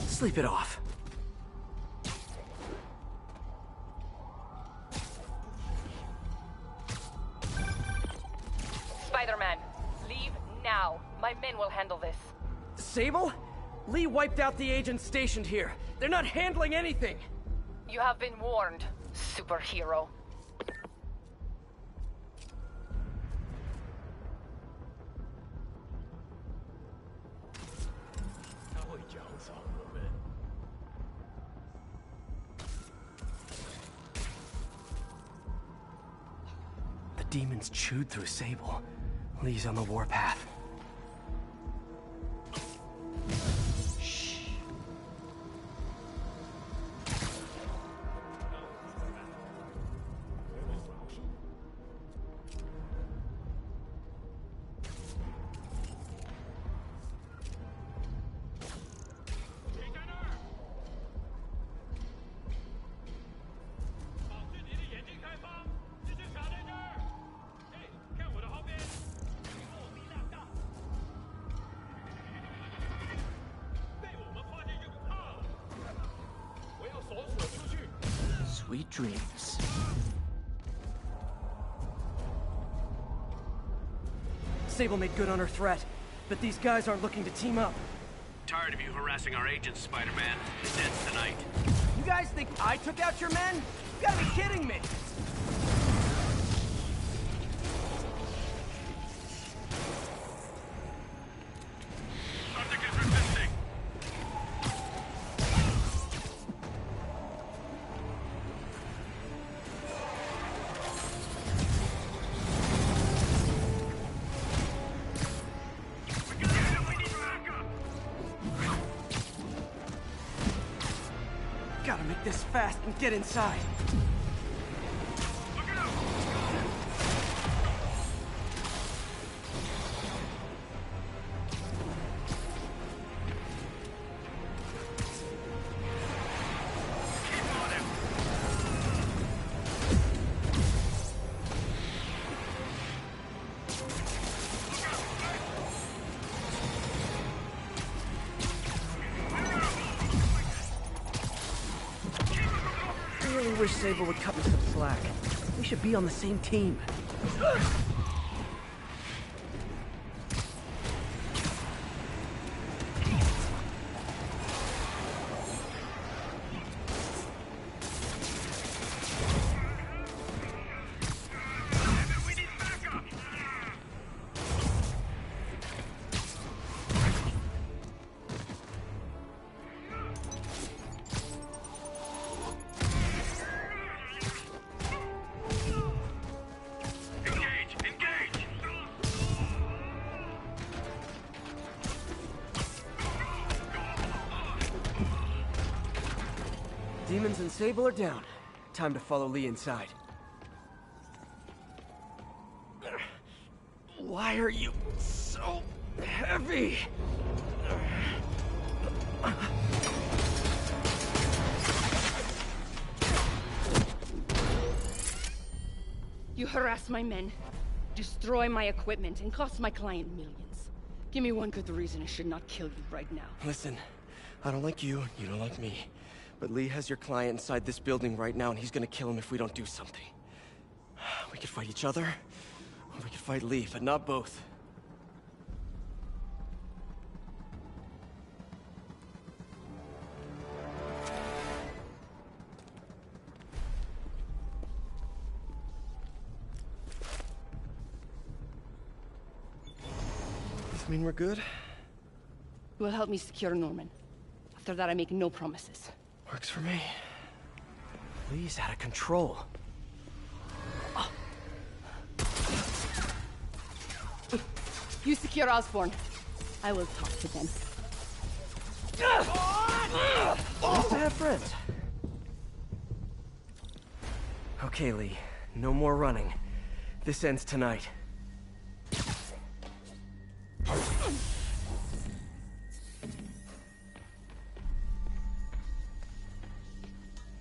Sleep it off. Spider-Man, leave now. My men will handle this. Sable? Lee wiped out the agents stationed here. They're not handling anything. You have been warned, superhero. demons chewed through Sable. Lee's on the warpath. Sweet dreams. Sable made good on her threat, but these guys aren't looking to team up. Tired of you harassing our agents, Spider-Man. It ends tonight. You guys think I took out your men? You gotta be kidding me! Gotta make this fast and get inside. I really wish Sable would cut me some slack. We should be on the same team. Demons and Sable are down. Time to follow Lee inside. Why are you so heavy? You harass my men, destroy my equipment, and cost my client millions. Give me one good reason I should not kill you right now. Listen, I don't like you, you don't like me. But Lee has your client inside this building right now, and he's gonna kill him if we don't do something. We could fight each other, or we could fight Lee, but not both. Does mean we're good? You will help me secure Norman. After that, I make no promises. Works for me. Lee's out of control. You secure Osborn. I will talk to them. Nice to have friends. Okay, Lee. No more running. This ends tonight.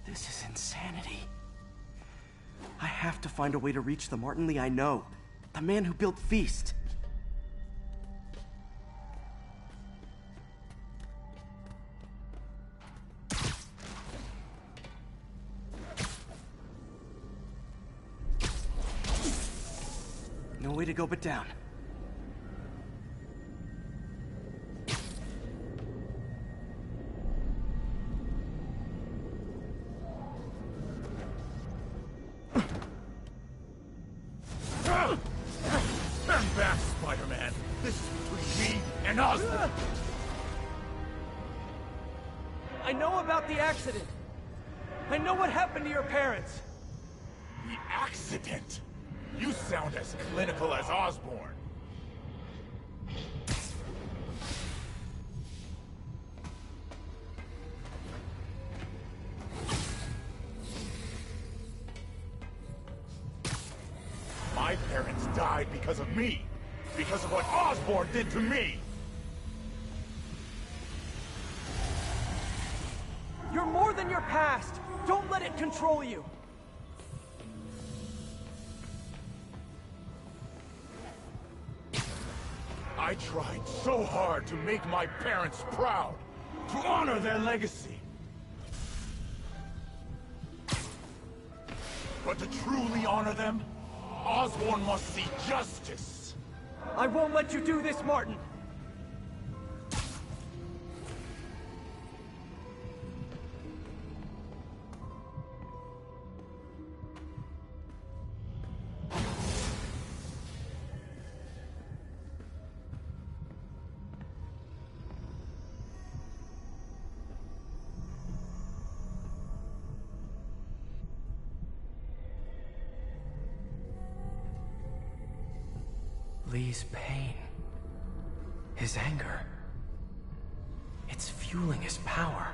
This is insanity. I have to find a way to reach the Martin Lee I know. The man who built Feast. No way to go but down. Stand back, Spider-Man. This is between me and Osborn. I know about the accident. I know what happened to your parents. The accident? You sound as clinical as Osborn. My parents died because of me. Because of what Osborn did to me. You're more than your past. Don't let it control you. I tried so hard to make my parents proud, to honor their legacy. But to truly honor them, Osborn must see justice. I won't let you do this, Martin. Lee's pain, his anger, it's fueling his power.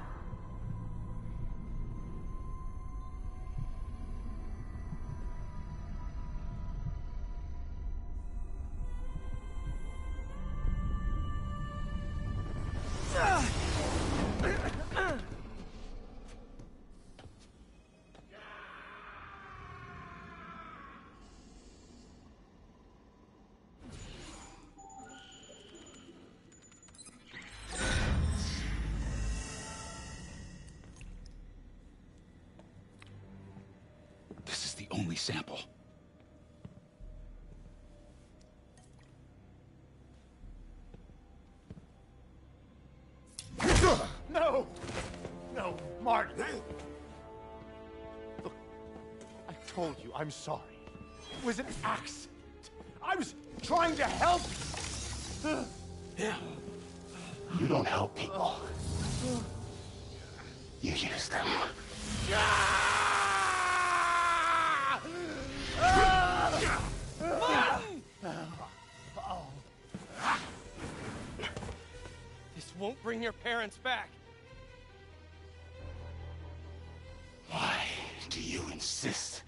Only sample. No! No, Martin! Look, I told you I'm sorry. It was an accident. I was trying to help you. Yeah. You don't help people. You use them. This won't bring your parents back. Why do you insist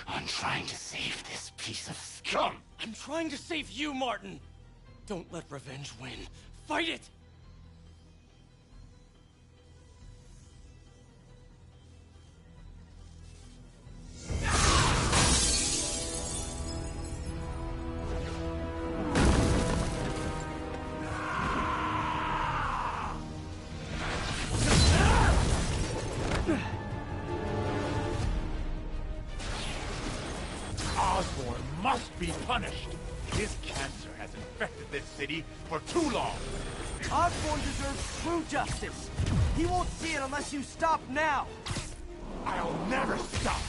on trying to save this piece of scum? I'm trying to save you, Martin. Don't let revenge win. Fight it! Osborn must be punished. His cancer has infected this city for too long. Osborn deserves true justice. He won't see it unless you stop now. I'll never stop.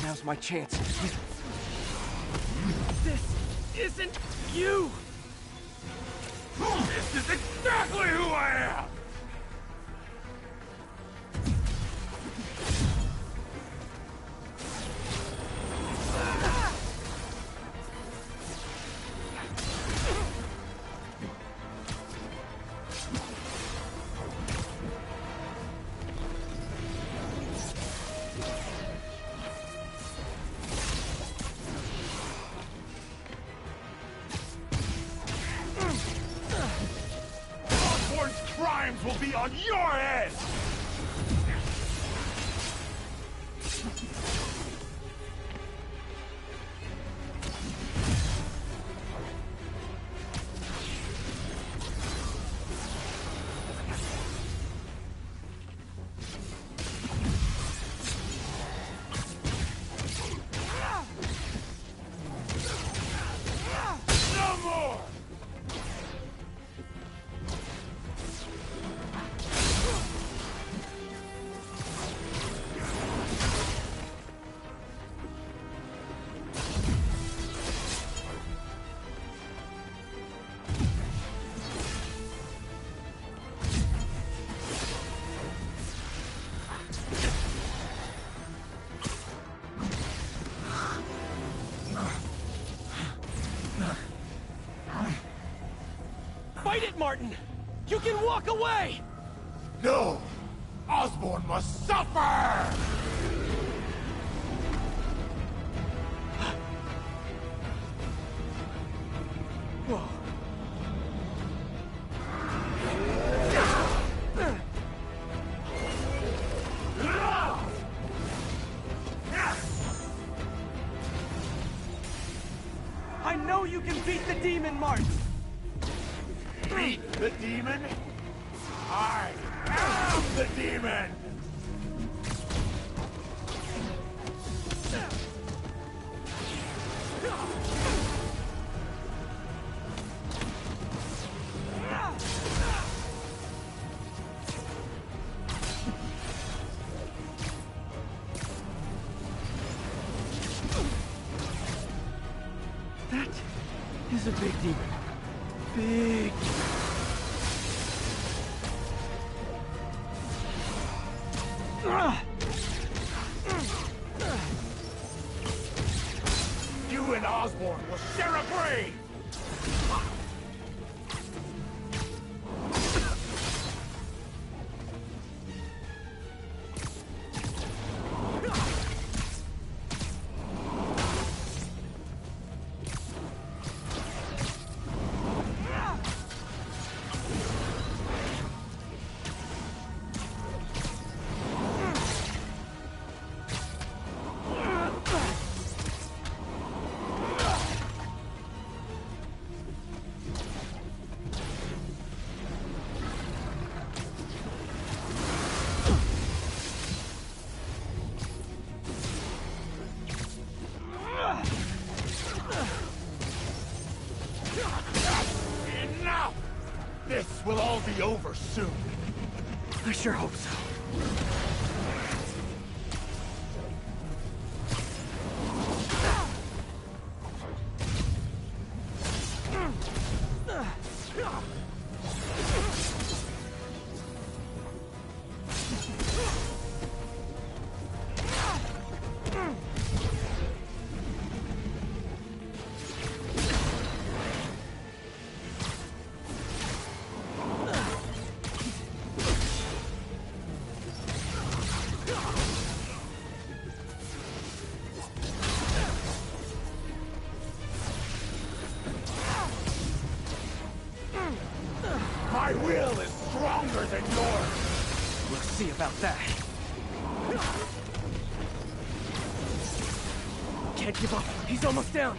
Now's my chance. This isn't you! This is exactly who I am! Crimes will be on your head! Fight it, Martin! You can walk away! No! Osborn must suffer! Whoa. I know you can beat the demon, Martin! Beat the demon? I am the demon! That is a big demon. Big. You and Osborn will share a grave! Enough! This will all be over soon. I sure hope so. My will is stronger than yours! We'll see about that. Can't give up. He's almost down.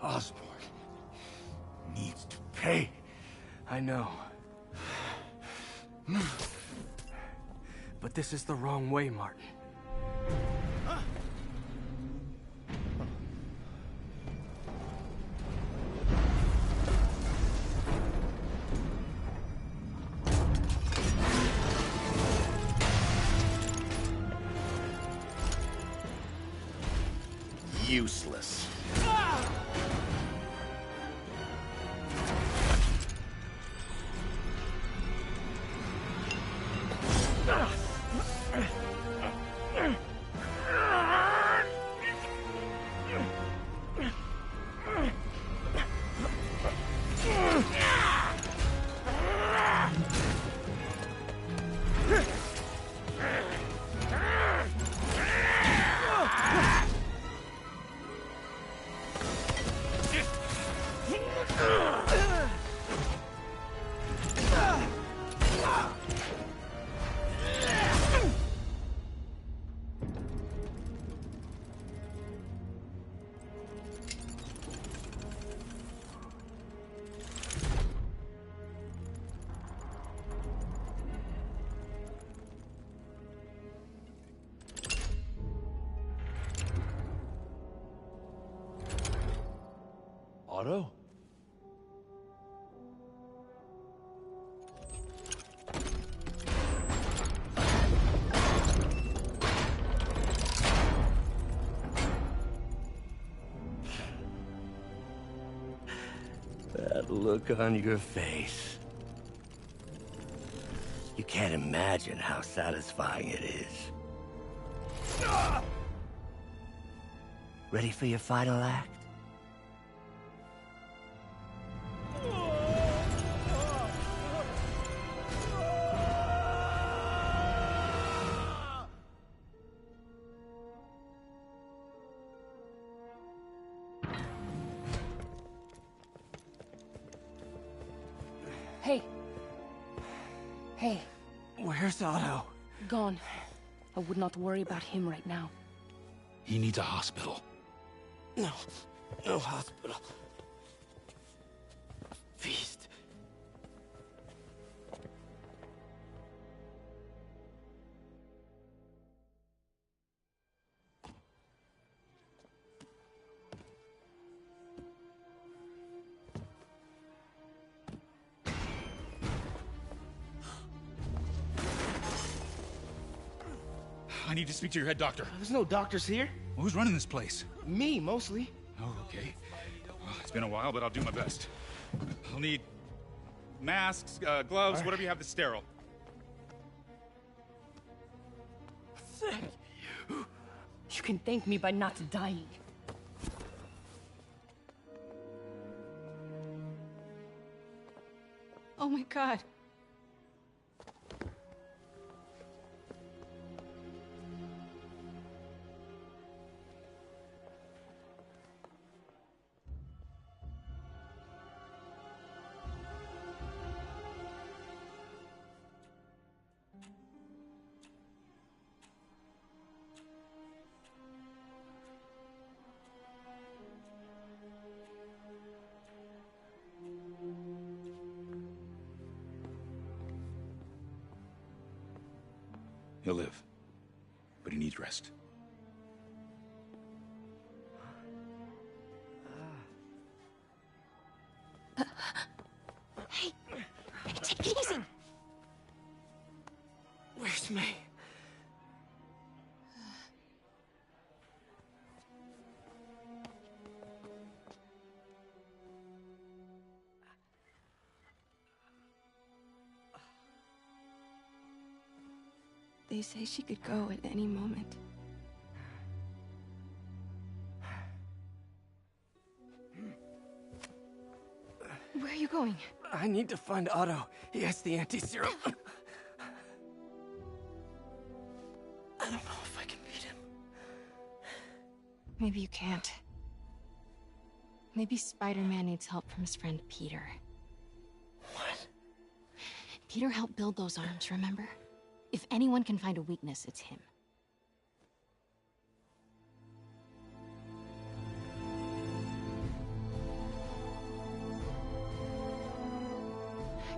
Osborn needs to pay. I know. But this is the wrong way, Martin. useless. Otto? That look on your face. You can't imagine how satisfying it is. Ready for your final act? Hey. Hey. Where's Otto? Gone. I would not worry about him right now. He needs a hospital. No. No hospital. Feast. I need to speak to your head doctor. There's no doctors here. Well, who's running this place? Me, mostly. Oh, okay. Well, it's been a while, but I'll do my best. I'll need masks, gloves, whatever you have that's sterile. Thank you. You can thank me by not dying. Oh my god. He'll live, but he needs rest. Hey, take it easy. Where's May? They say she could go at any moment. Where are you going? I need to find Otto. He has the anti-serum. I don't know if I can beat him. Maybe you can't. Maybe Spider-Man needs help from his friend Peter. What? Peter helped build those arms, remember? If anyone can find a weakness, it's him.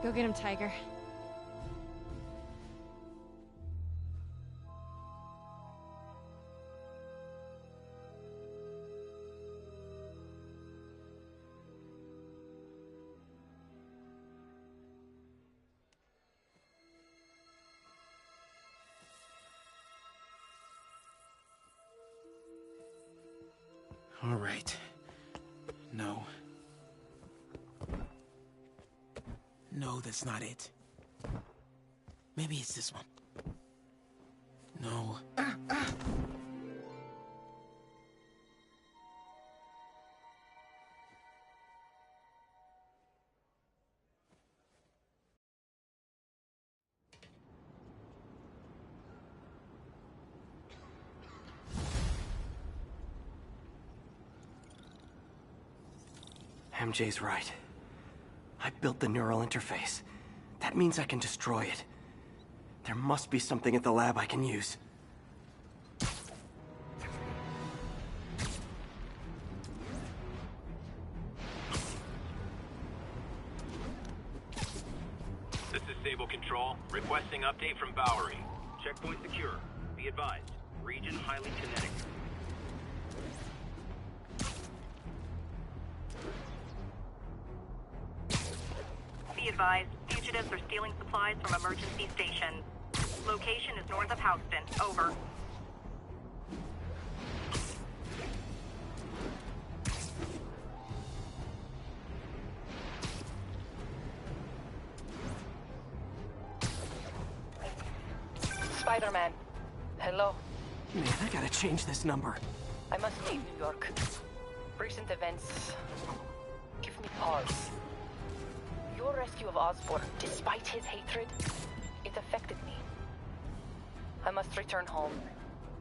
Go get him, Tiger. All right. No. No, that's not it. Maybe it's this one. No. MJ's right. I built the neural interface. That means I can destroy it. There must be something at the lab I can use. This is Sable Control, requesting update from Bowery. Checkpoint secure. Be advised, region highly kinetic. Be advised, fugitives are stealing supplies from emergency stations. Location is north of Houston. Over. Spider-Man. Hello. Man, I gotta change this number. I must leave New York. Recent events give me pause. Your rescue of Osborn, despite his hatred, it affected me. I must return home.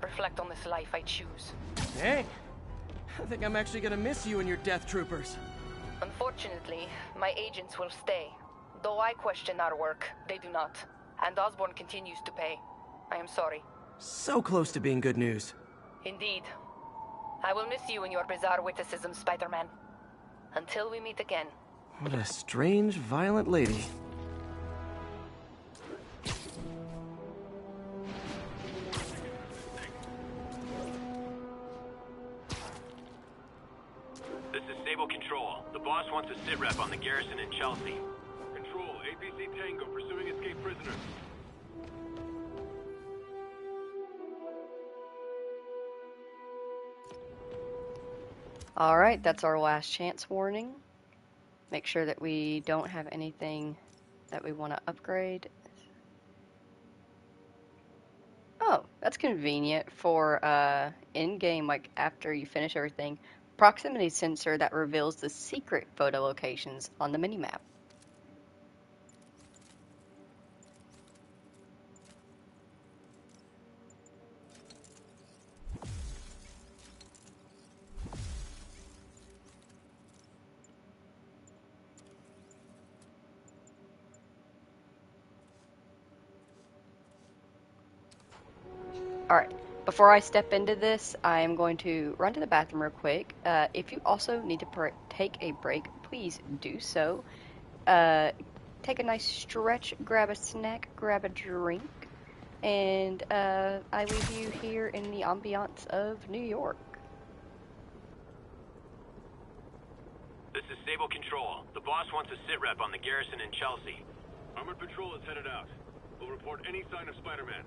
Reflect on this life I choose. Dang. I think I'm actually gonna miss you and your death troopers. Unfortunately, my agents will stay. Though I question our work, they do not. And Osborn continues to pay. I am sorry. So close to being good news. Indeed. I will miss you and your bizarre witticism, Spider-Man. Until we meet again. What a strange, violent lady. This is Sable Control. The boss wants a sit-rep on the garrison in Chelsea. Control, APC Tango pursuing escaped prisoners. Alright, that's our last chance warning. Make sure that we don't have anything that we want to upgrade. Oh, that's convenient for in-game, like after you finish everything. Proximity sensor that reveals the secret photo locations on the minimap. Alright, before I step into this, I am going to run to the bathroom real quick. If you also need to take a break, please do so. Take a nice stretch, grab a snack, grab a drink, and I leave you here in the ambiance of New York. This is Sable Control. The boss wants a sit-rep on the garrison in Chelsea. Armored patrol is headed out. We'll report any sign of Spider-Man.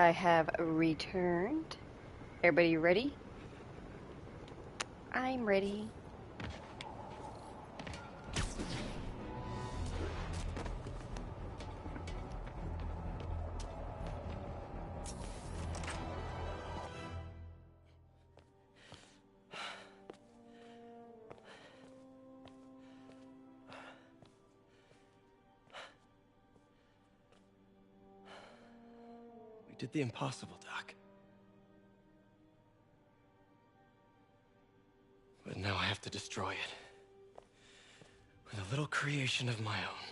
I have returned. Everybody ready? I'm ready. We did the impossible, Doc. But now I have to destroy it. With a little creation of my own.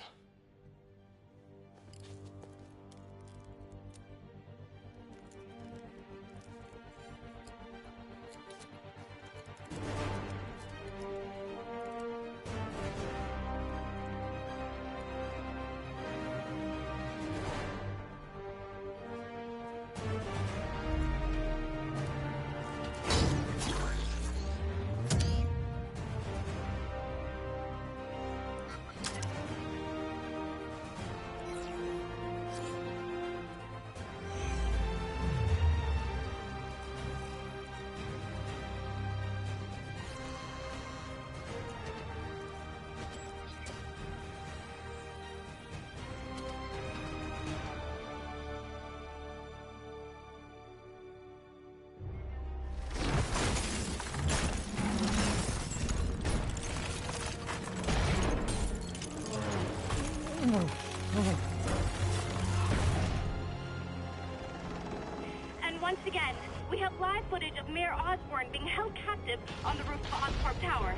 And once again, we have live footage of Mayor Osborn being held captive on the roof of Oscorp Tower.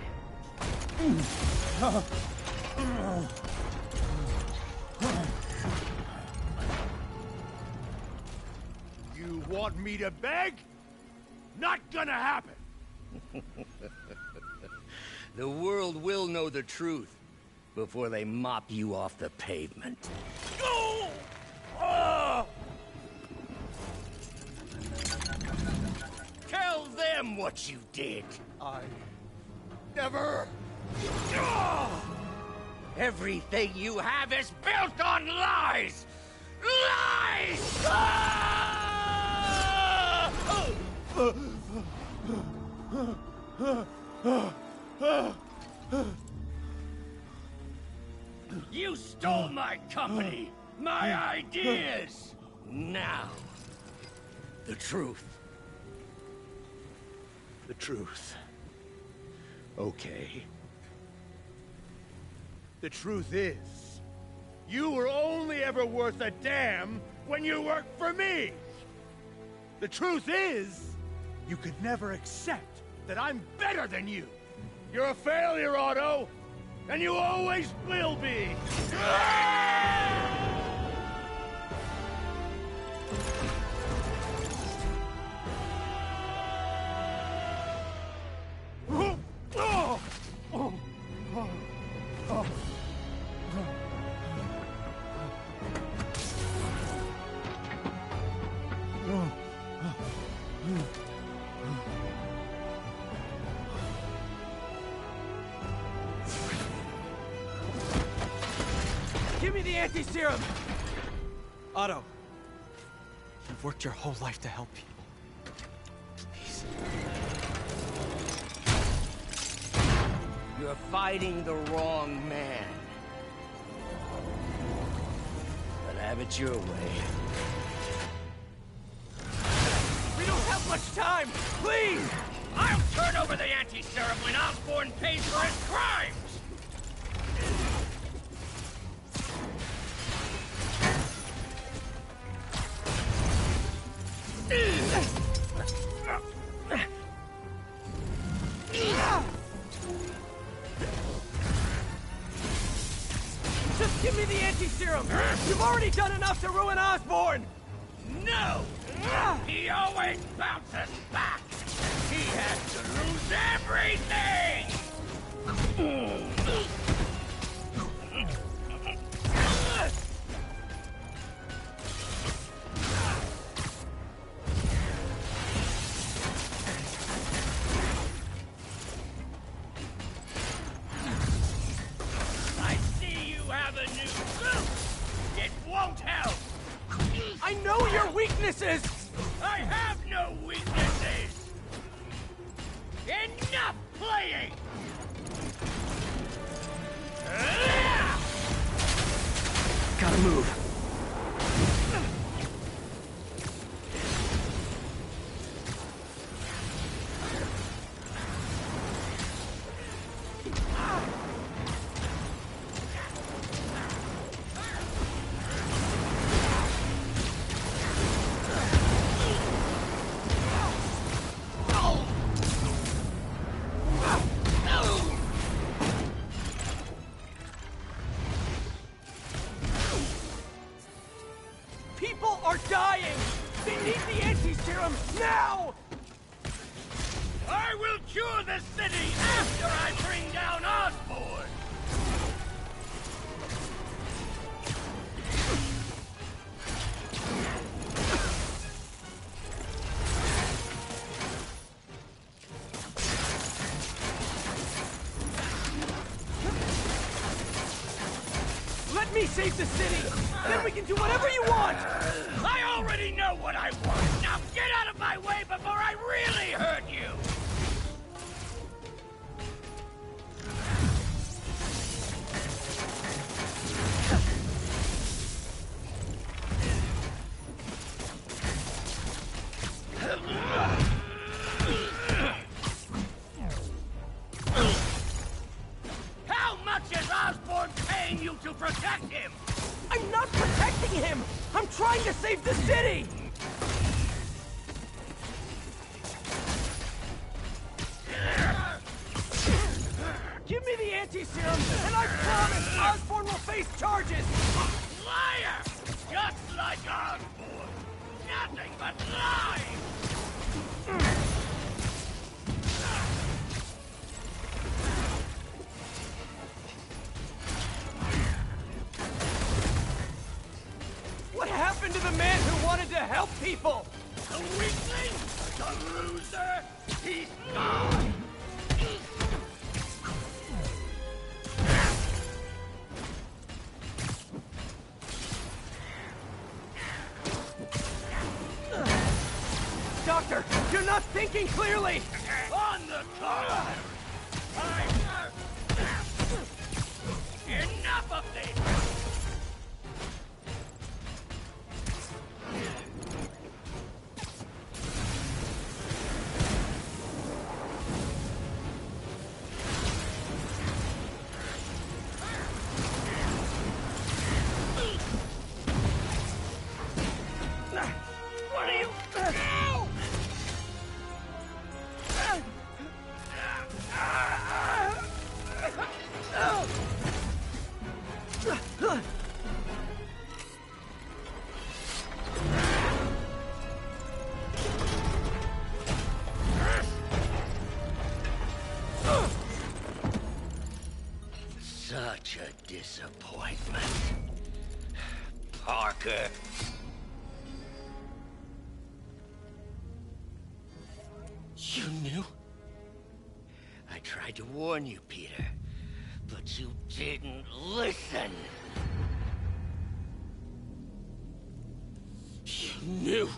You want me to beg? Not gonna happen! The world will know the truth before they mop you off the pavement. Go! Oh! Tell them what you did. I never... Everything you have is built on lies! Lies! You stole my company, my ideas! Now, the truth. The truth. Okay. The truth is, you were only ever worth a damn when you worked for me! The truth is, you could never accept that I'm better than you! You're a failure, Otto! And you always will be! Give me the anti-serum! Otto, you've worked your whole life to help people. Please. You're fighting the wrong man. But have it your way. We don't have much time! Please! I'll turn over the anti-serum when Osborn pays for his crimes! Just give me the anti-serum! You've already done enough to ruin Osborn! No! He always bounces back! He has to lose everything! I see you have a new suit! It won't help! I know your weakness weaknesses! I have no weaknesses! Enough playing! Gotta move. People are dying! They need the anti-serum now! I will cure the city after I bring down Osborn! Let me save the city! Then we can do whatever you want! I already know what I want! Now get out of my way before I really hurt you! How much is Osborn paying you to protect him? I'm not protecting him! I'm trying to save the city! Give me the anti-serum, and I promise Osborn will face charges! Liar! Just like Osborn! Nothing but lies! What happened to the man who wanted to help people? The weakling? The loser? He's gone! Doctor, you're not thinking clearly! On the contrary! Enough of this! What are you... Such a disappointment. Parker. You knew? I tried to warn you, Peter, but you didn't listen. You knew.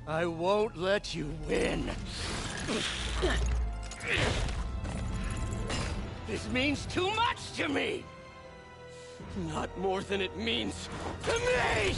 I won't let you win. This means too much to me! Not more than it means to me!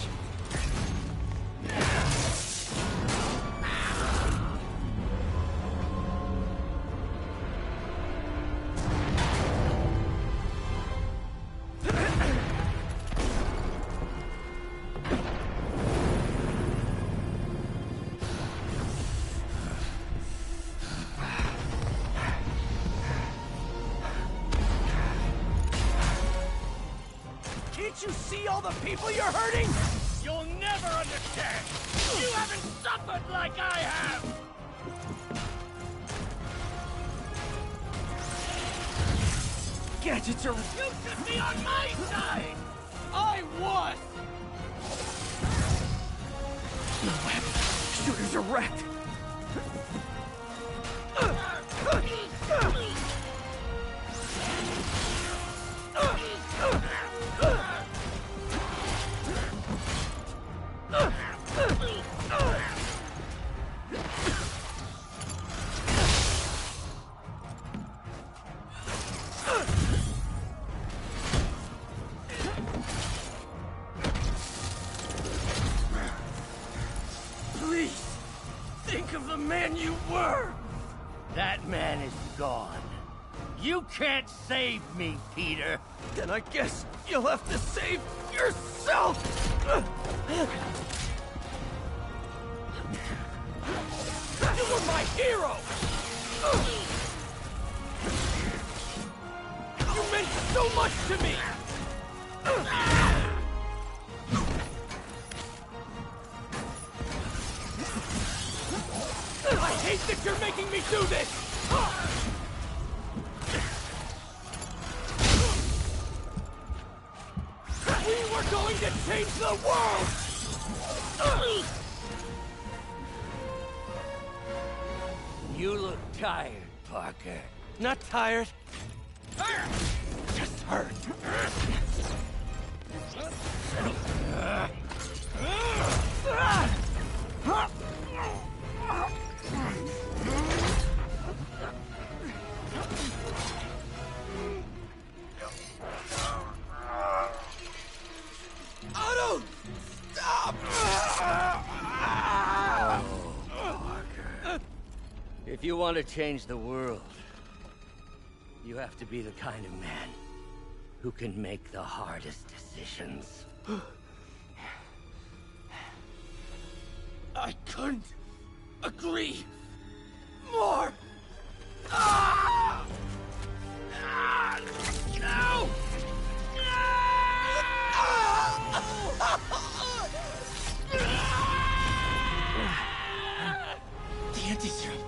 Can't you see all the people you're hurting? You'll never understand! You haven't suffered like I have! Gadgets are... You should be on my side! I was! No way. Shooters are wrecked! were! That man is gone. You can't save me, Peter. Then I guess you'll have to save yourself! You were my hero! You meant so much to me! I hate that you're making me do this! We were going to change the world! You look tired, Parker. Not tired. Just hurt. Otto! Stop! If you want to change the world, you have to be the kind of man who can make the hardest decisions. I couldn't agree more! No! The anti-serum.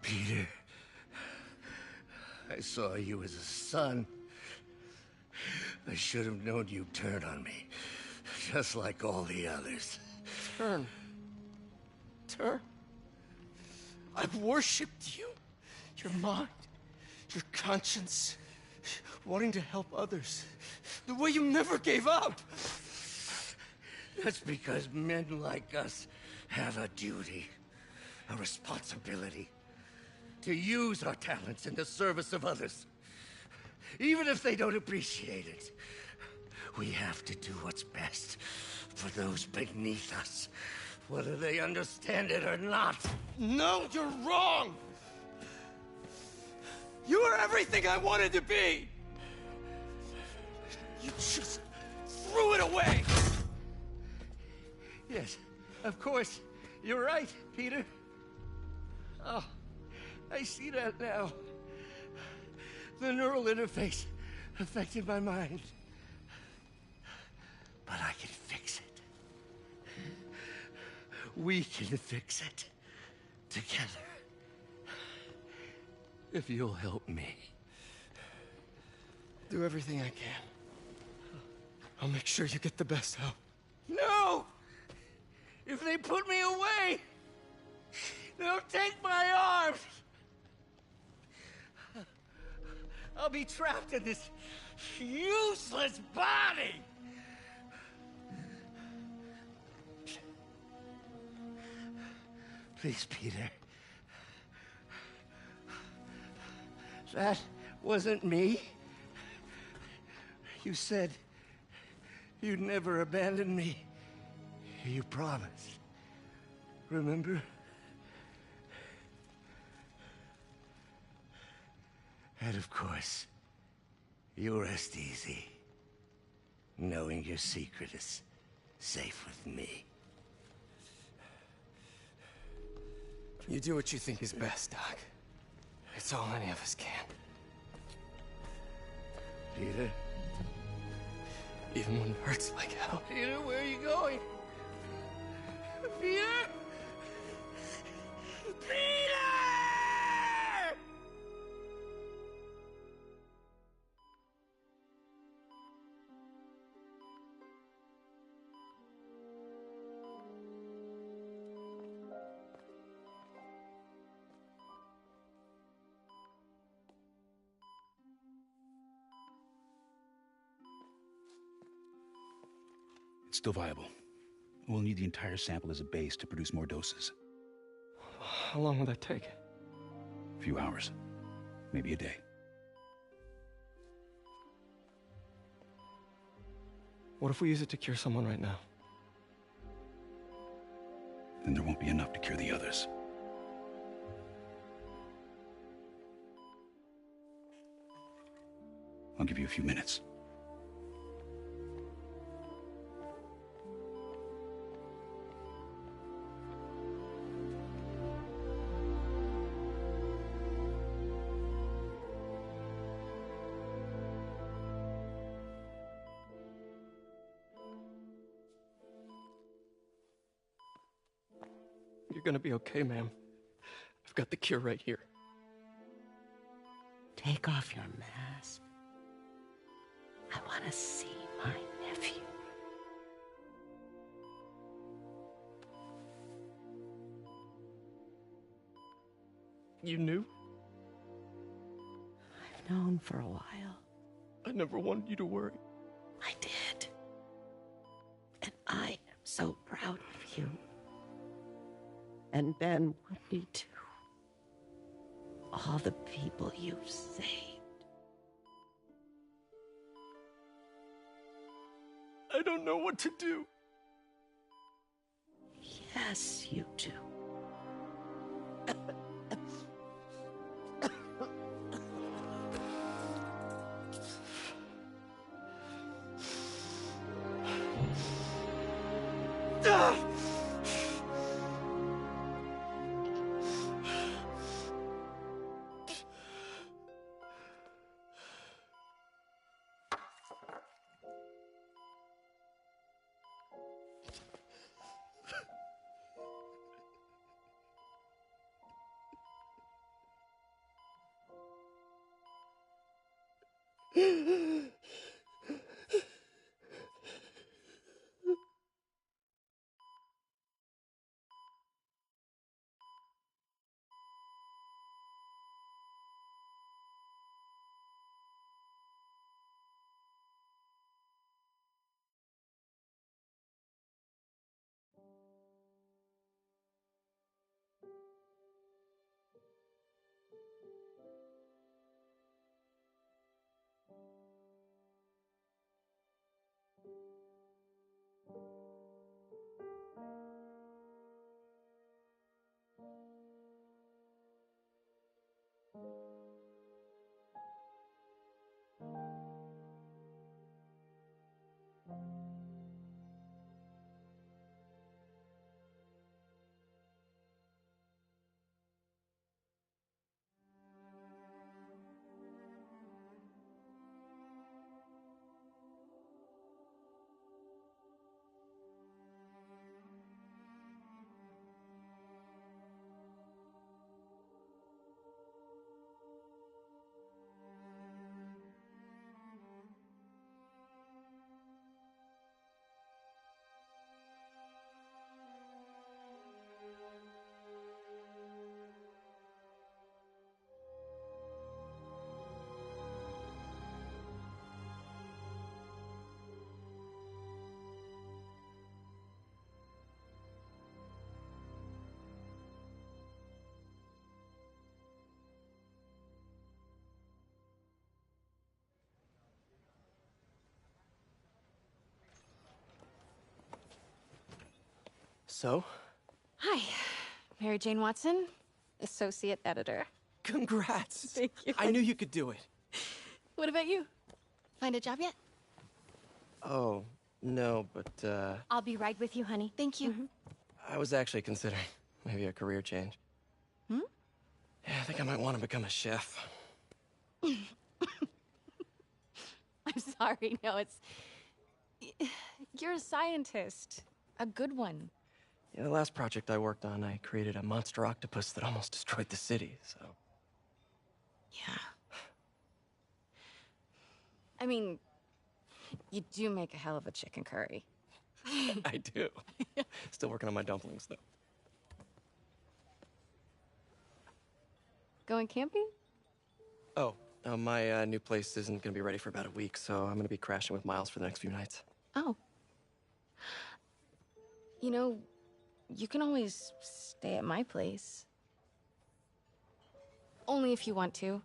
Peter, I saw you as a son. I should have known you'd turn on me, just like all the others. Turn. I've worshipped you. Your mind, your conscience, wanting to help others. The way you never gave up. That's because men like us have a duty, a responsibility, to use our talents in the service of others. Even if they don't appreciate it, we have to do what's best for those beneath us, whether they understand it or not. No, you're wrong! You were everything I wanted to be! You just threw it away! Yes, of course. You're right, Peter. Oh, I see that now. The neural interface affected my mind. But I can fix it. We can fix it. Together. If you'll help me. Do everything I can. I'll make sure you get the best help. No! If they put me away, they'll take my arms. I'll be trapped in this useless body. Please, Peter. That wasn't me. You said you'd never abandon me. You promised. Remember? And of course, you rest easy, knowing your secret is safe with me. You do what you think is best, Doc. It's all any of us can. Peter? Even when it hurts like hell. Peter, where are you going? Peter? Peter! It's still viable. We'll need the entire sample as a base to produce more doses. How long will that take? A few hours. Maybe a day. What if we use it to cure someone right now? Then there won't be enough to cure the others. I'll give you a few minutes. You're gonna be okay, ma'am. I've got the cure right here. Take off your mask. I want to see my nephew. You knew? I've known for a while. I never wanted you to worry. I did. And I am so proud of you. And Ben would be too. All the people you've saved. I don't know what to do. Yes, you do. So? Hi, Mary Jane Watson, Associate Editor. Congrats! Thank you. I knew you could do it. What about you? Find a job yet? Oh, no, but, I'll be right with you, honey. Thank you. I was actually considering maybe a career change. Hmm? Yeah, I think I might want to become a chef. I'm sorry, no, it's... You're a scientist. A good one. Yeah, the last project I worked on, I created a monster octopus that almost destroyed the city, so... Yeah. I mean, you do make a hell of a chicken curry. I do. Still working on my dumplings, though. Going camping? Oh, my new place isn't gonna be ready for about a week, so I'm gonna be crashing with Miles for the next few nights. Oh. You know, you can always stay at my place. Only if you want to.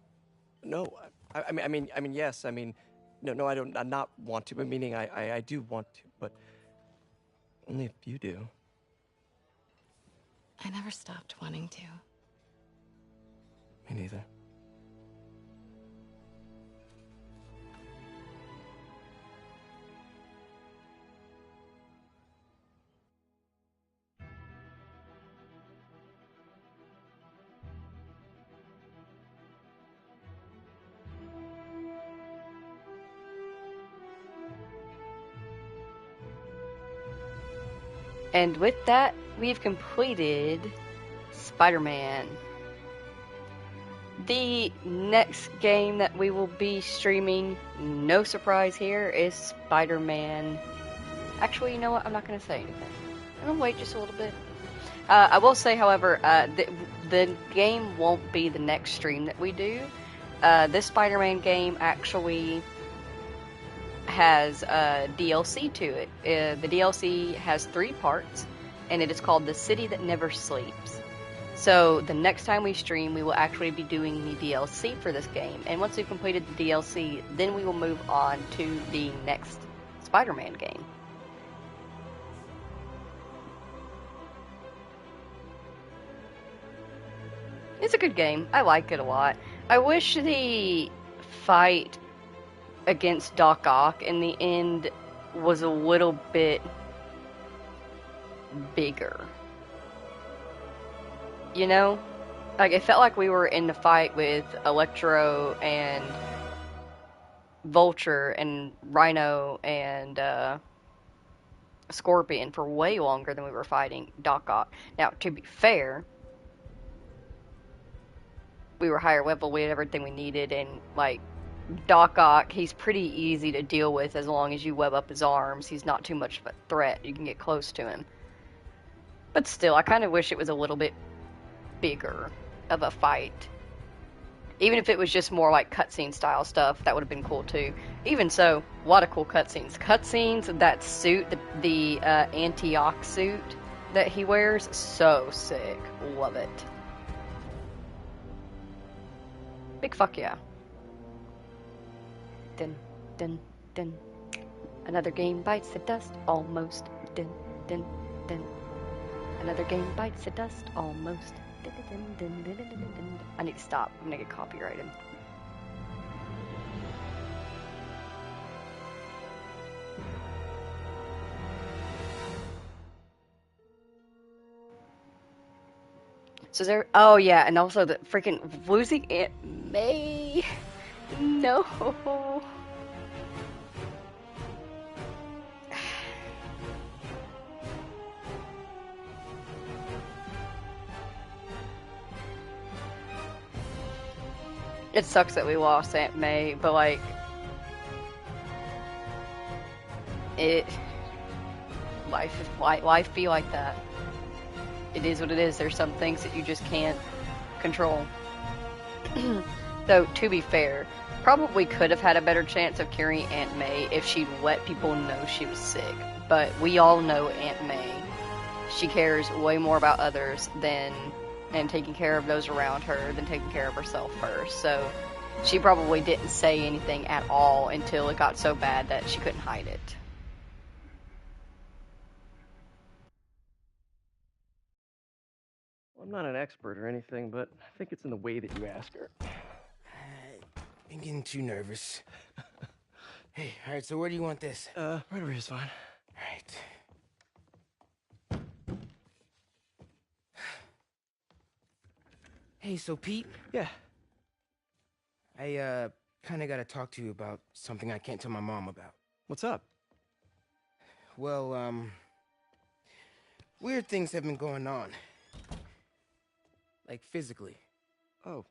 No, I mean, yes. I mean, no, I don't. I not want to. But meaning, I do want to, but only if you do. I never stopped wanting to. Me neither. And with that, we've completed Spider-Man. The next game that we will be streaming, no surprise here, is Spider-Man. Actually, you know what? I'm not going to say anything. I'm going to wait just a little bit. I will say, however, the game won't be the next stream that we do. This Spider-Man game actually has DLC to it. The DLC has 3 parts, and it is called The City That Never Sleeps. So the next time we stream, we will actually be doing the DLC for this game. And once we've completed the DLC, then we will move on to the next Spider-Man game. It's a good game. I like it a lot. I wish the fight against Doc Ock in the end was a little bit bigger. You know? Like, it felt like we were in the fight with Electro and Vulture and Rhino and Scorpion for way longer than we were fighting Doc Ock. Now, to be fair, we were higher level, we had everything we needed, and, like, Doc Ock, he's pretty easy to deal with as long as you web up his arms. He's not too much of a threat. You can get close to him. But still, I kind of wish it was a little bit bigger of a fight. Even if it was just more like cutscene style stuff, that would have been cool too. Even so, a lot of cool cutscenes. Cutscenes, that suit, the anti-Ock suit that he wears, so sick. Love it. Big fuck yeah. Dun, dun, dun. Another game bites the dust, almost. Dun, dun, dun. Another game bites the dust, almost. Dun, dun, dun, dun, dun, dun, dun. I need to stop. I'm gonna get copyrighted. So there. Oh yeah, and also the freaking losing Aunt May. No. It sucks that we lost Aunt May, but like, life be like that. It is what it is. There's some things that you just can't control. Though, to be fair, probably could have had a better chance of curing Aunt May if she'd let people know she was sick. But we all know Aunt May. She cares way more about others and taking care of those around her than taking care of herself first. So she probably didn't say anything at all until it got so bad that she couldn't hide it. Well, I'm not an expert or anything, but I think it's in the way that you ask her. I'm getting too nervous. Hey, alright, so where do you want this? Right over here is fine. Alright. Hey, so Pete? Yeah? I, kinda gotta talk to you about something I can't tell my mom about. What's up? Well, weird things have been going on. Like, physically. Oh.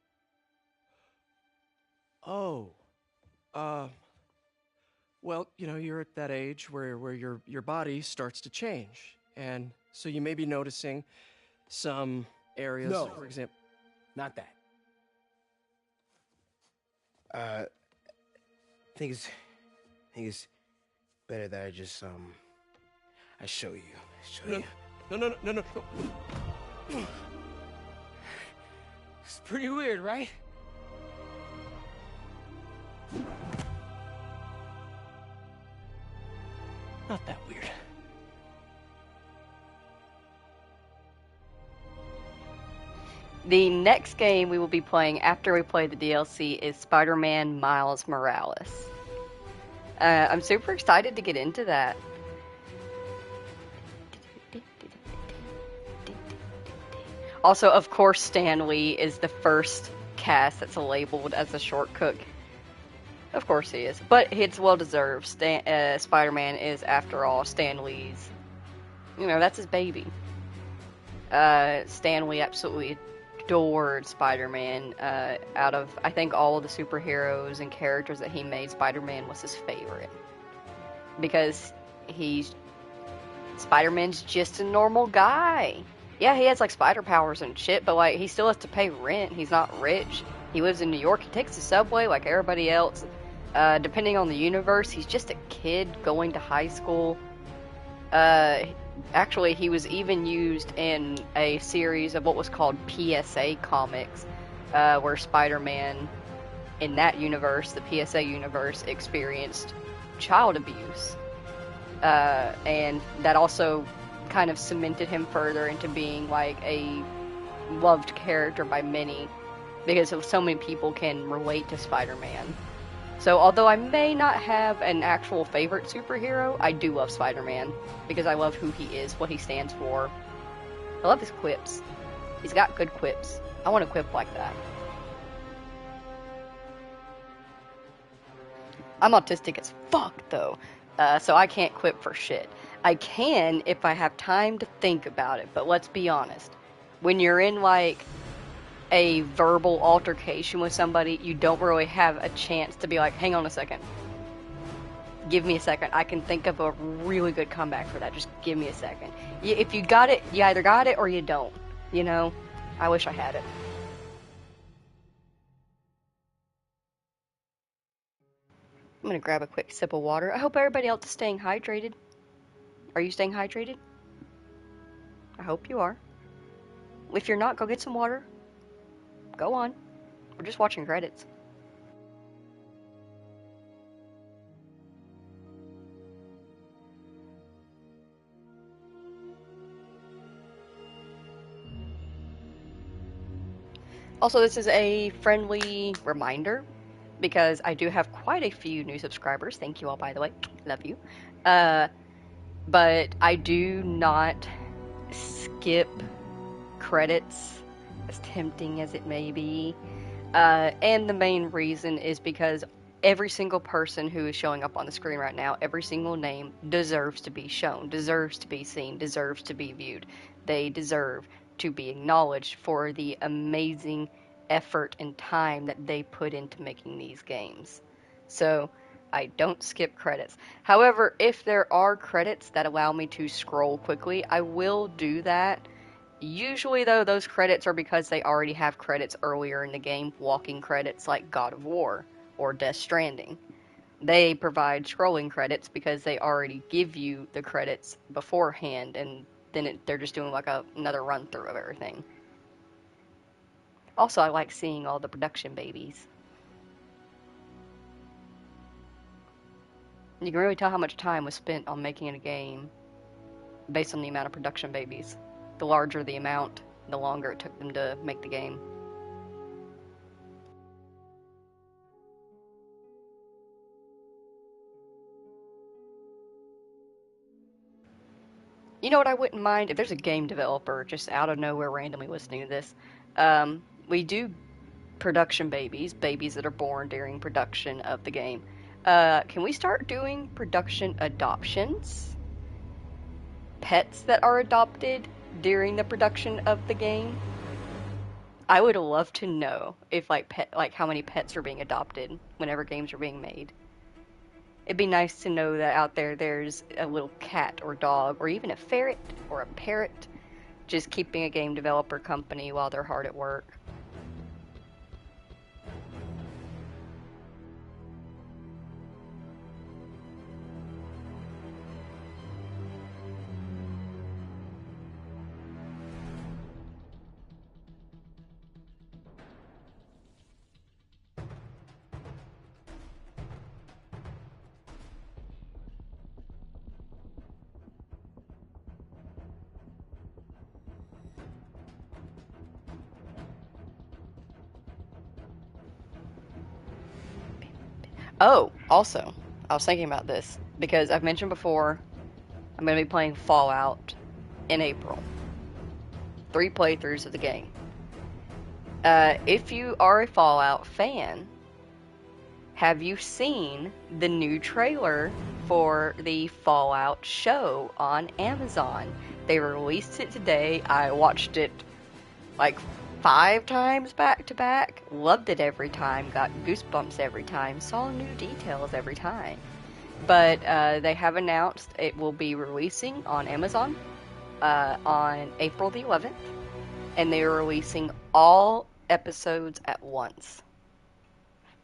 Well, you know, you're at that age where your body starts to change. And so you may be noticing some areas, No. for example. Not that. I think it's better that I I show you. No. It's pretty weird, right? Not that weird. The next game we will be playing after we play the DLC is Spider-Man Miles Morales. I'm super excited to get into that. Also, of course, Stan Lee is the first cast that's labeled as a short cook. Of course he is, but it's well deserved. Spider-Man is, after all, Stan Lee's. You know, that's his baby. Stan Lee absolutely adored Spider-Man. Out of, I think, all of the superheroes and characters that he made, Spider-Man was his favorite. Because Spider-Man's just a normal guy. Yeah, he has, like, spider powers and shit, but, like, he still has to pay rent. He's not rich. He lives in New York. He takes the subway like everybody else. Depending on the universe, he's just a kid going to high school. Actually, he was even used in a series of what was called PSA comics, where Spider-Man, in that universe, the PSA universe, experienced child abuse. And that also kind of cemented him further into being like a loved character by many, because so many people can relate to Spider-Man. So although I may not have an actual favorite superhero, I do love Spider-Man because I love who he is, what he stands for. I love his quips. He's got good quips. I want a quip like that. I'm autistic as fuck though, so I can't quip for shit. I can if I have time to think about it, but let's be honest. When you're in like a verbal altercation with somebody, you don't really have a chance to be like, hang on a second. Give me a second. I can think of a really good comeback for that. Just give me a second. If you got it, you either got it or you don't. You know? I wish I had it. I'm gonna grab a quick sip of water. I hope everybody else is staying hydrated. Are you staying hydrated? I hope you are. If you're not, go get some water. Go on. We're just watching credits. Also, this is a friendly reminder because I do have quite a few new subscribers. Thank you all, by the way. Love you. But I do not skip credits, as tempting as it may be. And the main reason is because every single person who is showing up on the screen right now, every single name deserves to be shown, deserves to be seen, deserves to be viewed. They deserve to be acknowledged for the amazing effort and time that they put into making these games. So I don't skip credits. However, if there are credits that allow me to scroll quickly, I will do that. Usually, though, those credits are because they already have credits earlier in the game, walking credits like God of War or Death Stranding. They provide scrolling credits because they already give you the credits beforehand, and then they're just doing like another run-through of everything. Also, I like seeing all the production babies. You can really tell how much time was spent on making a game based on the amount of production babies. The larger the amount, the longer it took them to make the game. You know what I wouldn't mind? If there's a game developer just out of nowhere randomly listening to this, we do production babies that are born during production of the game. Can we start doing production adoptions? Pets that are adopted during the production of the game? I would love to know if like how many pets are being adopted whenever games are being made. It'd be nice to know that out there's a little cat or dog or even a ferret or a parrot just keeping a game developer company while they're hard at work. Oh, also, I was thinking about this because I've mentioned before I'm going to be playing Fallout in April. 3 playthroughs of the game. If you are a Fallout fan, have you seen the new trailer for the Fallout show on Amazon? They released it today. I watched it like 5 times back to back. Loved it every time. Got goosebumps every time. Saw new details every time. But they have announced it will be releasing on Amazon on April the 11th. And they are releasing all episodes at once.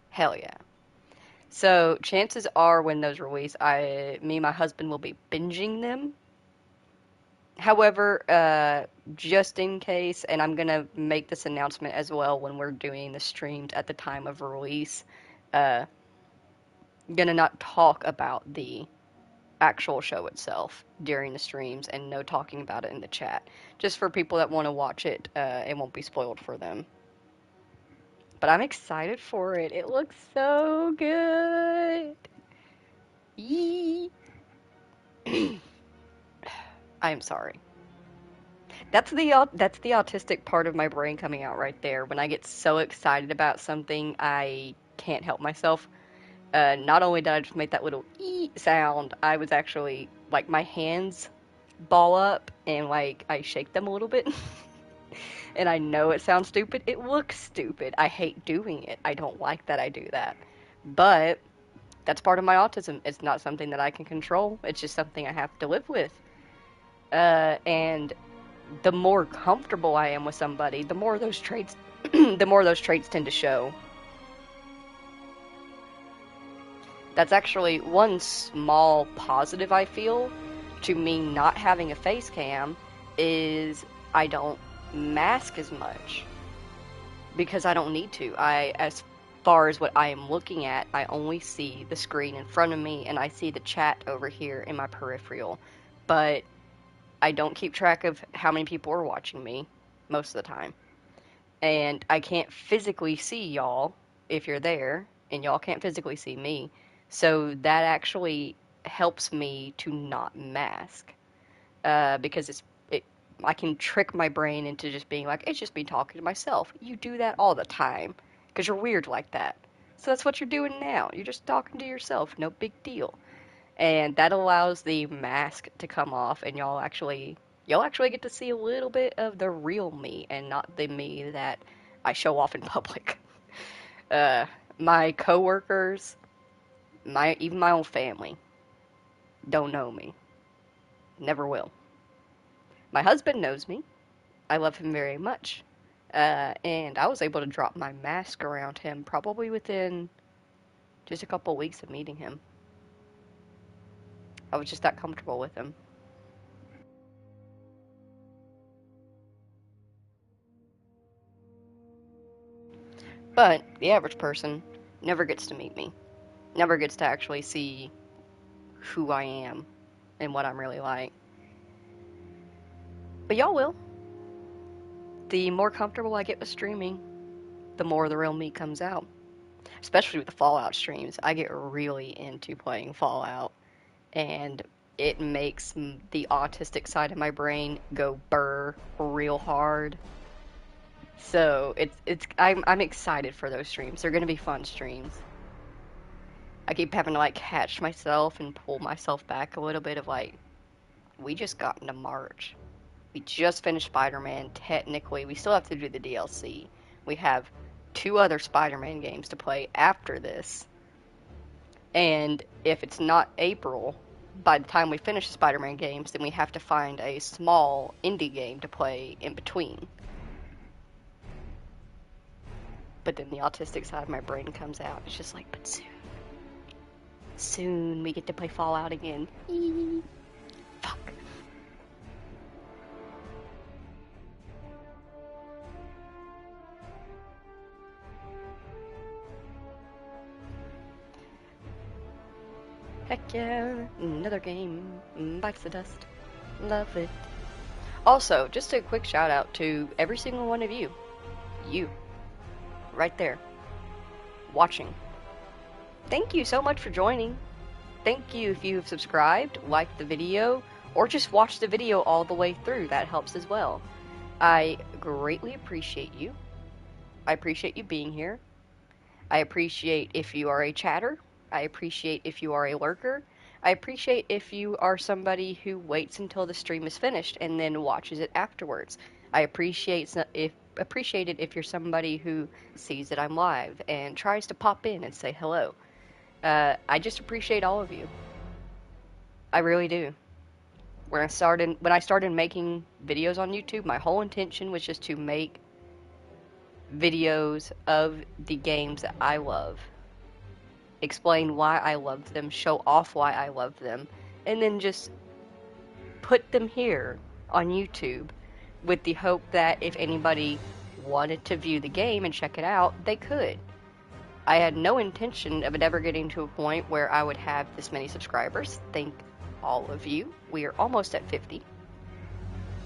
Hell yeah. So chances are when those release, me and my husband will be binging them. However, just in case, and I'm gonna make this announcement as well when we're doing the streams at the time of release, gonna not talk about the actual show itself during the streams and no talking about it in the chat. Just for people that want to watch it, it won't be spoiled for them. But I'm excited for it. It looks so good. Yee. I'm sorry. That's the autistic part of my brain coming out right there. When I get so excited about something, I can't help myself. Not only did I just make that little ee sound, I was actually, like, my hands ball up and, like, I shake them a little bit. And I know it sounds stupid. It looks stupid. I hate doing it. I don't like that I do that. But that's part of my autism. It's not something that I can control. It's just something I have to live with. And the more comfortable I am with somebody, the more those traits tend to show. That's actually one small positive I feel to me not having a face cam is I don't mask as much because I don't need to. As far as what I am looking at, I only see the screen in front of me and I see the chat over here in my peripheral, but I don't keep track of how many people are watching me most of the time, and I can't physically see y'all if you're there, and y'all can't physically see me, so that actually helps me to not mask, because I can trick my brain into just being like, it's just me talking to myself. You do that all the time, because you're weird like that. So that's what you're doing now. You're just talking to yourself. No big deal. And that allows the mask to come off, and y'all actually get to see a little bit of the real me, and not the me that I show off in public. My coworkers, even my own family, don't know me. Never will. My husband knows me. I love him very much. And I was able to drop my mask around him probably within just a couple weeks of meeting him. I was just that comfortable with him. But the average person never gets to meet me. Never gets to actually see who I am and what I'm really like. But y'all will. The more comfortable I get with streaming, the more the real me comes out. Especially with the Fallout streams. I get really into playing Fallout. And it makes the autistic side of my brain go burr real hard. So I'm excited for those streams. They're gonna be fun streams. I keep having to like catch myself and pull myself back a little bit of like, we just got into March. We just finished Spider-Man. Technically, we still have to do the DLC. We have 2 other Spider-Man games to play after this. And if it's not April, by the time we finish the Spider-Man games, then we have to find a small indie game to play in between. But then the autistic side of my brain comes out. It's just like, but soon we get to play Fallout again. Fuck. Heck yeah, another game bites the dust. Love it. Also, just a quick shout out to every single one of you. You. Right there. Watching. thank you so much for joining. Thank you if you've subscribed, liked the video, or just watched the video all the way through. That helps as well. I greatly appreciate you. I appreciate you being here. I appreciate if you are a chatter. I appreciate if you are a lurker. I appreciate if you are somebody who waits until the stream is finished and then watches it afterwards. I appreciate it if you're somebody who sees that I'm live and tries to pop in and say hello. I just appreciate all of you. I really do. When I started making videos on YouTube, my whole intention was just to make videos of the games that I love. Explain why I love them, show off why I love them, and then just put them here on YouTube with the hope that if anybody wanted to view the game and check it out, they could. I had no intention of it ever getting to a point where I would have this many subscribers. Thank all of you. We are almost at 50.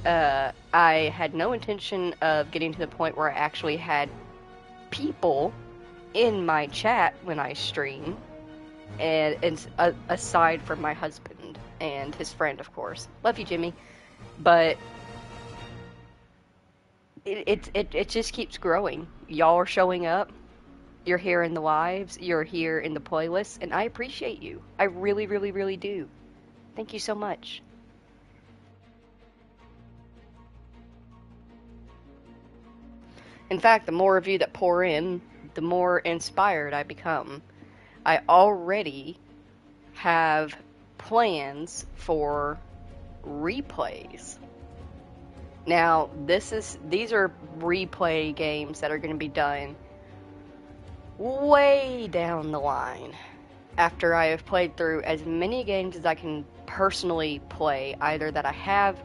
I had no intention of getting to the point where I actually had people in my chat when I stream, and aside from my husband and his friend, of course. Love you, Jimmy. But it just keeps growing. Y'all are showing up. You're here in the lives. You're here in the playlists, and I appreciate you. I really, really, really do. Thank you so much. In fact, the more of you that pour in, the more inspired I become. I already have plans for replays. Now, these are replay games that are going to be done way down the line after I have played through as many games as I can personally play, either that I have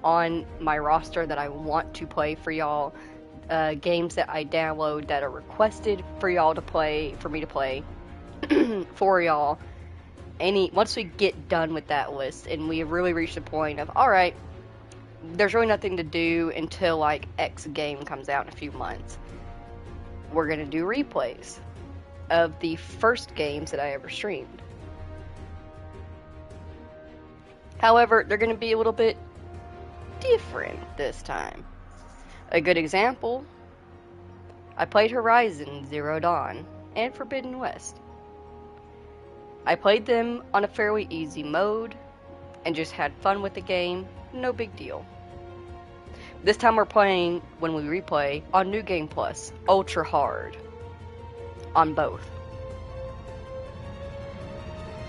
on my roster that I want to play for y'all, games that I download that are requested for y'all to play, for me to play for y'all. Once we get done with that list and we have really reached the point of, alright, there's really nothing to do until like X game comes out in a few months, we're gonna do replays of the first games that I ever streamed. However, they're gonna be a little bit different this time. A good example, I played Horizon Zero Dawn and Forbidden West. I played them on a fairly easy mode and just had fun with the game, no big deal. This time we're playing, when we replay, on New Game Plus, Ultra Hard, on both.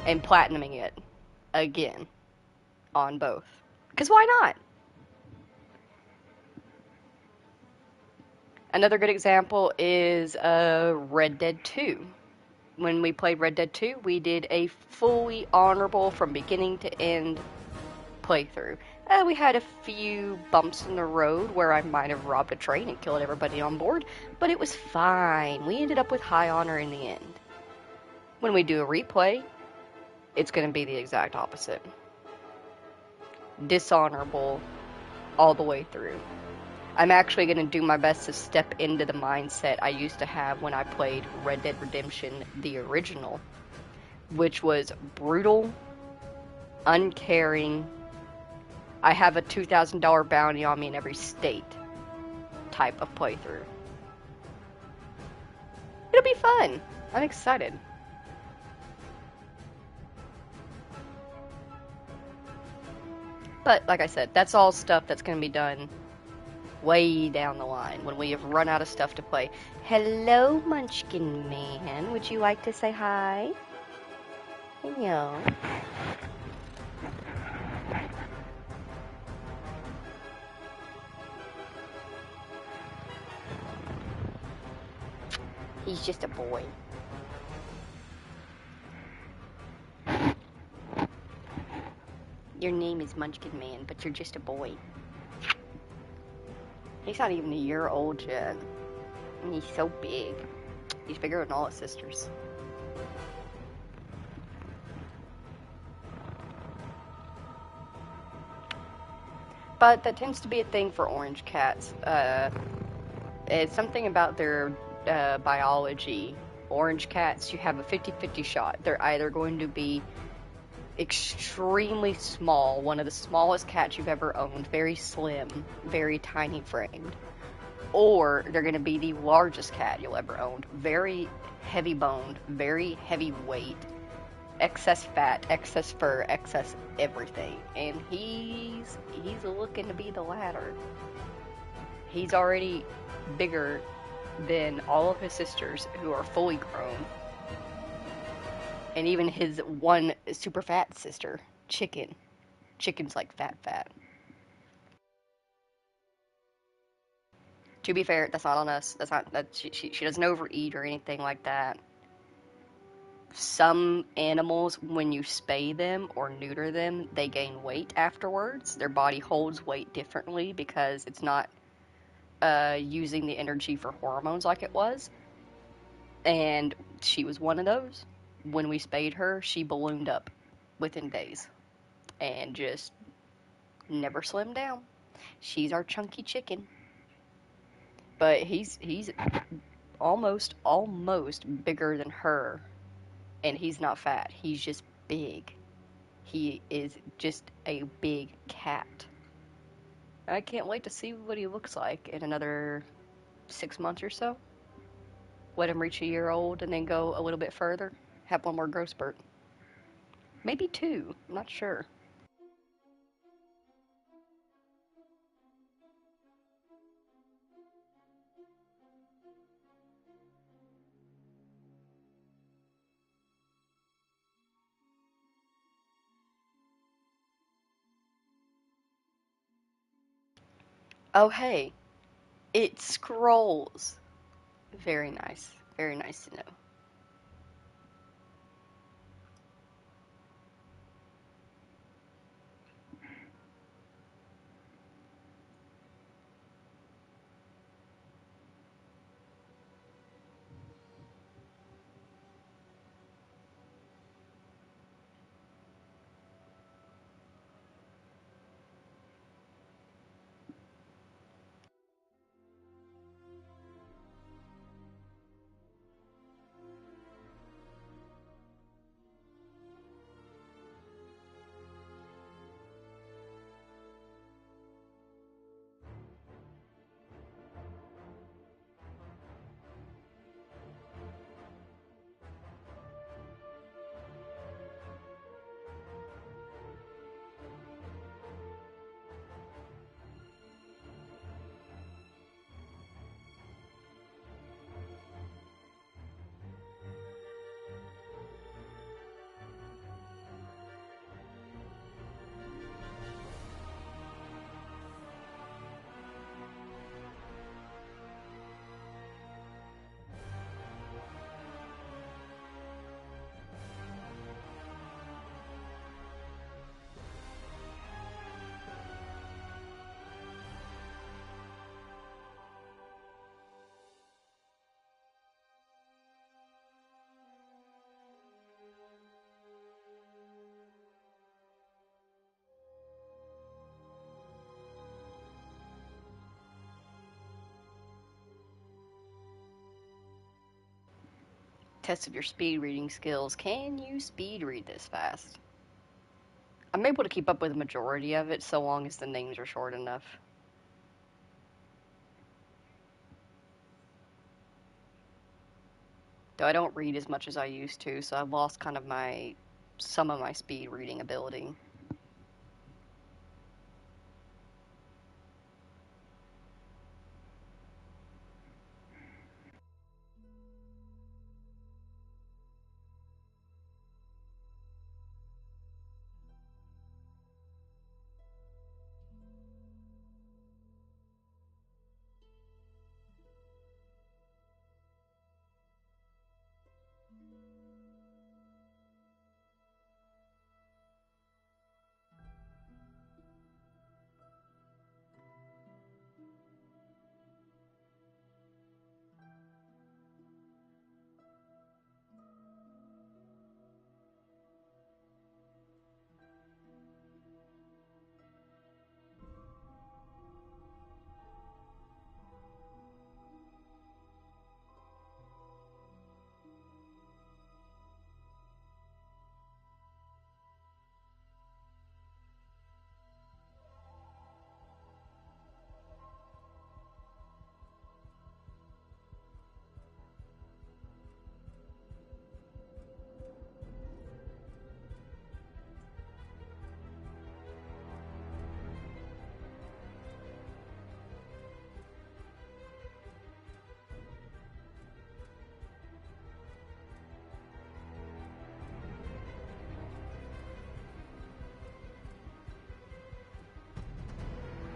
And platinuming it, again, on both. Because why not? Another good example is Red Dead 2. When we played Red Dead 2, we did a fully honorable, from beginning to end, playthrough. We had a few bumps in the road where I might have robbed a train and killed everybody on board, but it was fine. We ended up with high honor in the end. When we do a replay, it's going to be the exact opposite. Dishonorable all the way through. I'm actually going to do my best to step into the mindset I used to have when I played Red Dead Redemption, the original, which was brutal, uncaring, I have a $2,000 bounty on me in every state type of playthrough. It'll be fun. I'm excited. But, like I said, that's all stuff that's going to be done way down the line when we have run out of stuff to play. Hello, Munchkin Man. Would you like to say hi? Hello. He's just a boy. Your name is Munchkin Man, but you're just a boy. He's not even a year old yet. And he's so big. He's bigger than all his sisters. But that tends to be a thing for orange cats. It's something about their biology orange cats, you have a 50-50 shot. They're either going to be extremely small, one of the smallest cats you've ever owned, very slim, very tiny framed, or they're going to be the largest cat you'll ever own, very heavy boned, very heavy weight, excess fat, excess fur, excess everything. And he's looking to be the latter. He's already bigger than all of his sisters, who are fully grown. And even his one super fat sister, Chicken. Chicken's like fat. To be fair, that's not on us. She doesn't overeat or anything like that. Some animals, when you spay them or neuter them, they gain weight afterwards. Their body holds weight differently because it's not using the energy for hormones like it was. And she was one of those. When we spayed her, she ballooned up within days and just never slimmed down. She's our chunky chicken. But he's almost bigger than her, and he's not fat. He's just big. He is just a big cat. I can't wait to see what he looks like in another 6 months or so. Let him reach a year old and then go a little bit further. Have one more growth spurt. Maybe 2. I'm not sure. Oh, hey. It scrolls. Very nice. Very nice to know. Test of your speed reading skills. Can you speed read this fast? I'm able to keep up with the majority of it so long as the names are short enough. Though I don't read as much as I used to, so I've lost kind of some of my speed reading ability.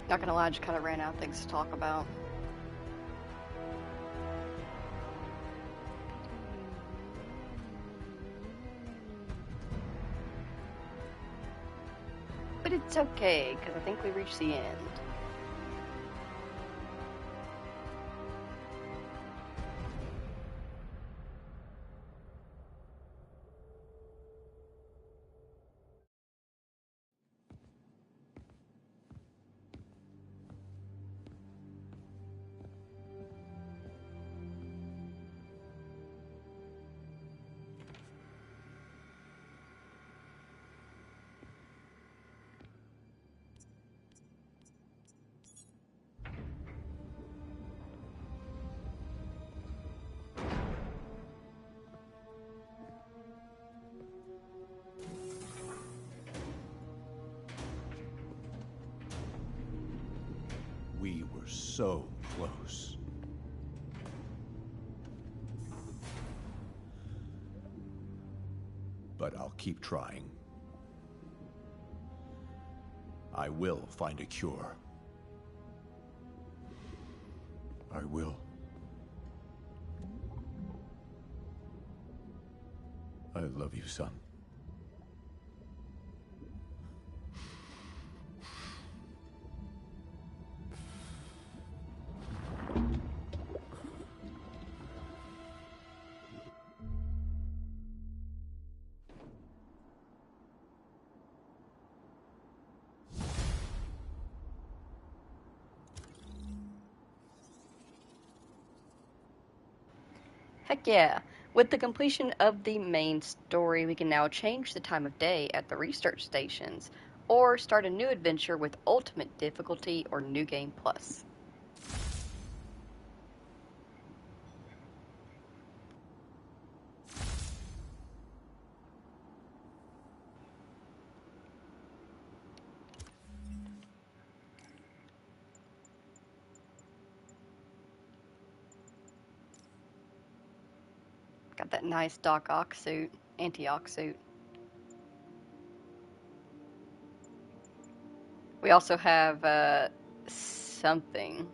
Not gonna lie, I just kind of ran out of things to talk about. But it's okay, because I think we reached the end. We were so close. But I'll keep trying. I will find a cure. I will. I love you, son. Heck yeah. With the completion of the main story, we can now change the time of day at the research stations, or start a new adventure with Ultimate Difficulty or New Game Plus. Got that nice Doc Ock suit, anti-Ock suit. We also have something.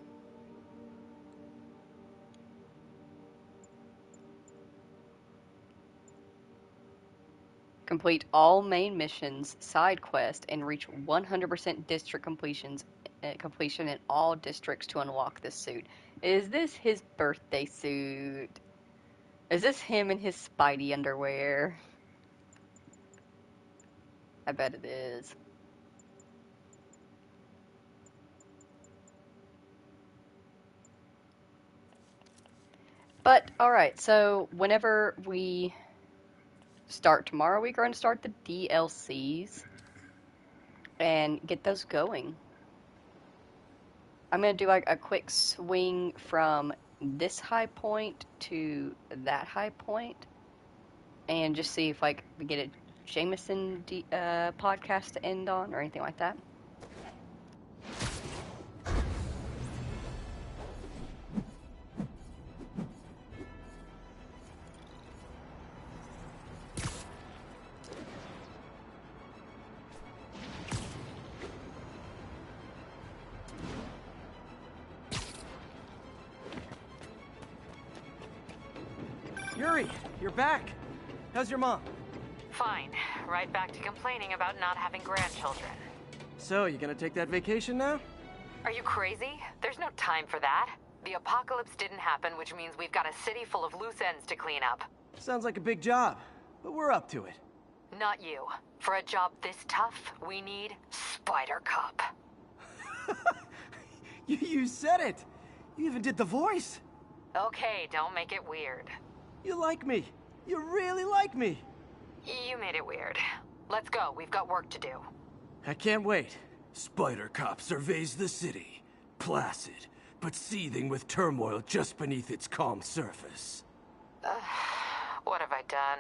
Complete all main missions, side quests, and reach 100% district completion in all districts to unlock this suit. Is this his birthday suit? Is this him in his Spidey underwear? I bet it is. But, alright, so whenever we start tomorrow, we're going to start the DLCs and get those going. I'm going to do like a quick swing from this high point to that high point and just see if like we get a Jameson podcast to end on or anything like that. Yuri, you're back. How's your mom? Fine. Right back to complaining about not having grandchildren. So, you gonna take that vacation now? Are you crazy? There's no time for that. The apocalypse didn't happen, which means we've got a city full of loose ends to clean up. Sounds like a big job, but we're up to it. Not you. For a job this tough, we need Spider Cop. You said it! You even did the voice! Okay, don't make it weird. You like me. You really like me. You made it weird. Let's go. We've got work to do. I can't wait. Spider Cop surveys the city. Placid, but seething with turmoil just beneath its calm surface. What have I done?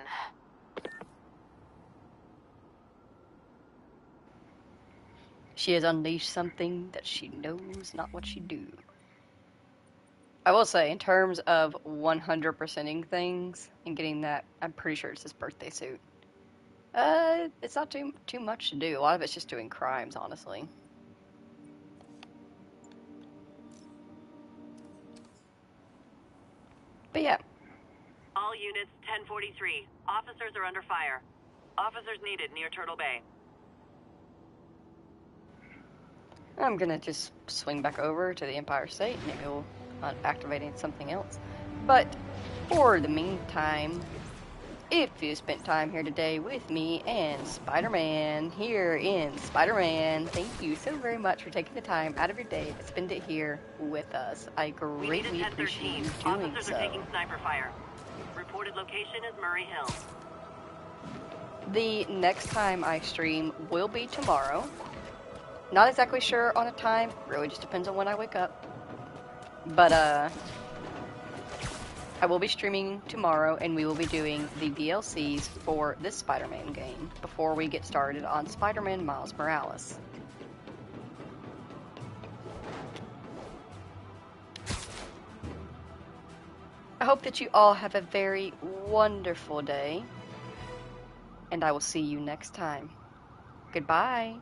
She has unleashed something that she knows not what she do. I will say, in terms of 100%ing things and getting that, I'm pretty sure it's his birthday suit. It's not too much to do. A lot of it's just doing crimes, honestly. But yeah. All units, 1043. Officers are under fire. Officers needed near Turtle Bay. I'm gonna just swing back over to the Empire State, maybe we'll activating something else. But for the meantime, if you spent time here today with me and Spider-Man here in Spider-Man, thank you so very much for taking the time out of your day to spend it here with us. I greatly appreciate you doing Officers so. are taking sniper fire. Reported location is Murray Hill. The next time I stream will be tomorrow. Not exactly sure on a time, really just depends on when I wake up. But I will be streaming tomorrow and we will be doing the DLCs for this Spider-Man game before we get started on Spider-Man Miles Morales. I hope that you all have a very wonderful day, and I will see you next time. Goodbye.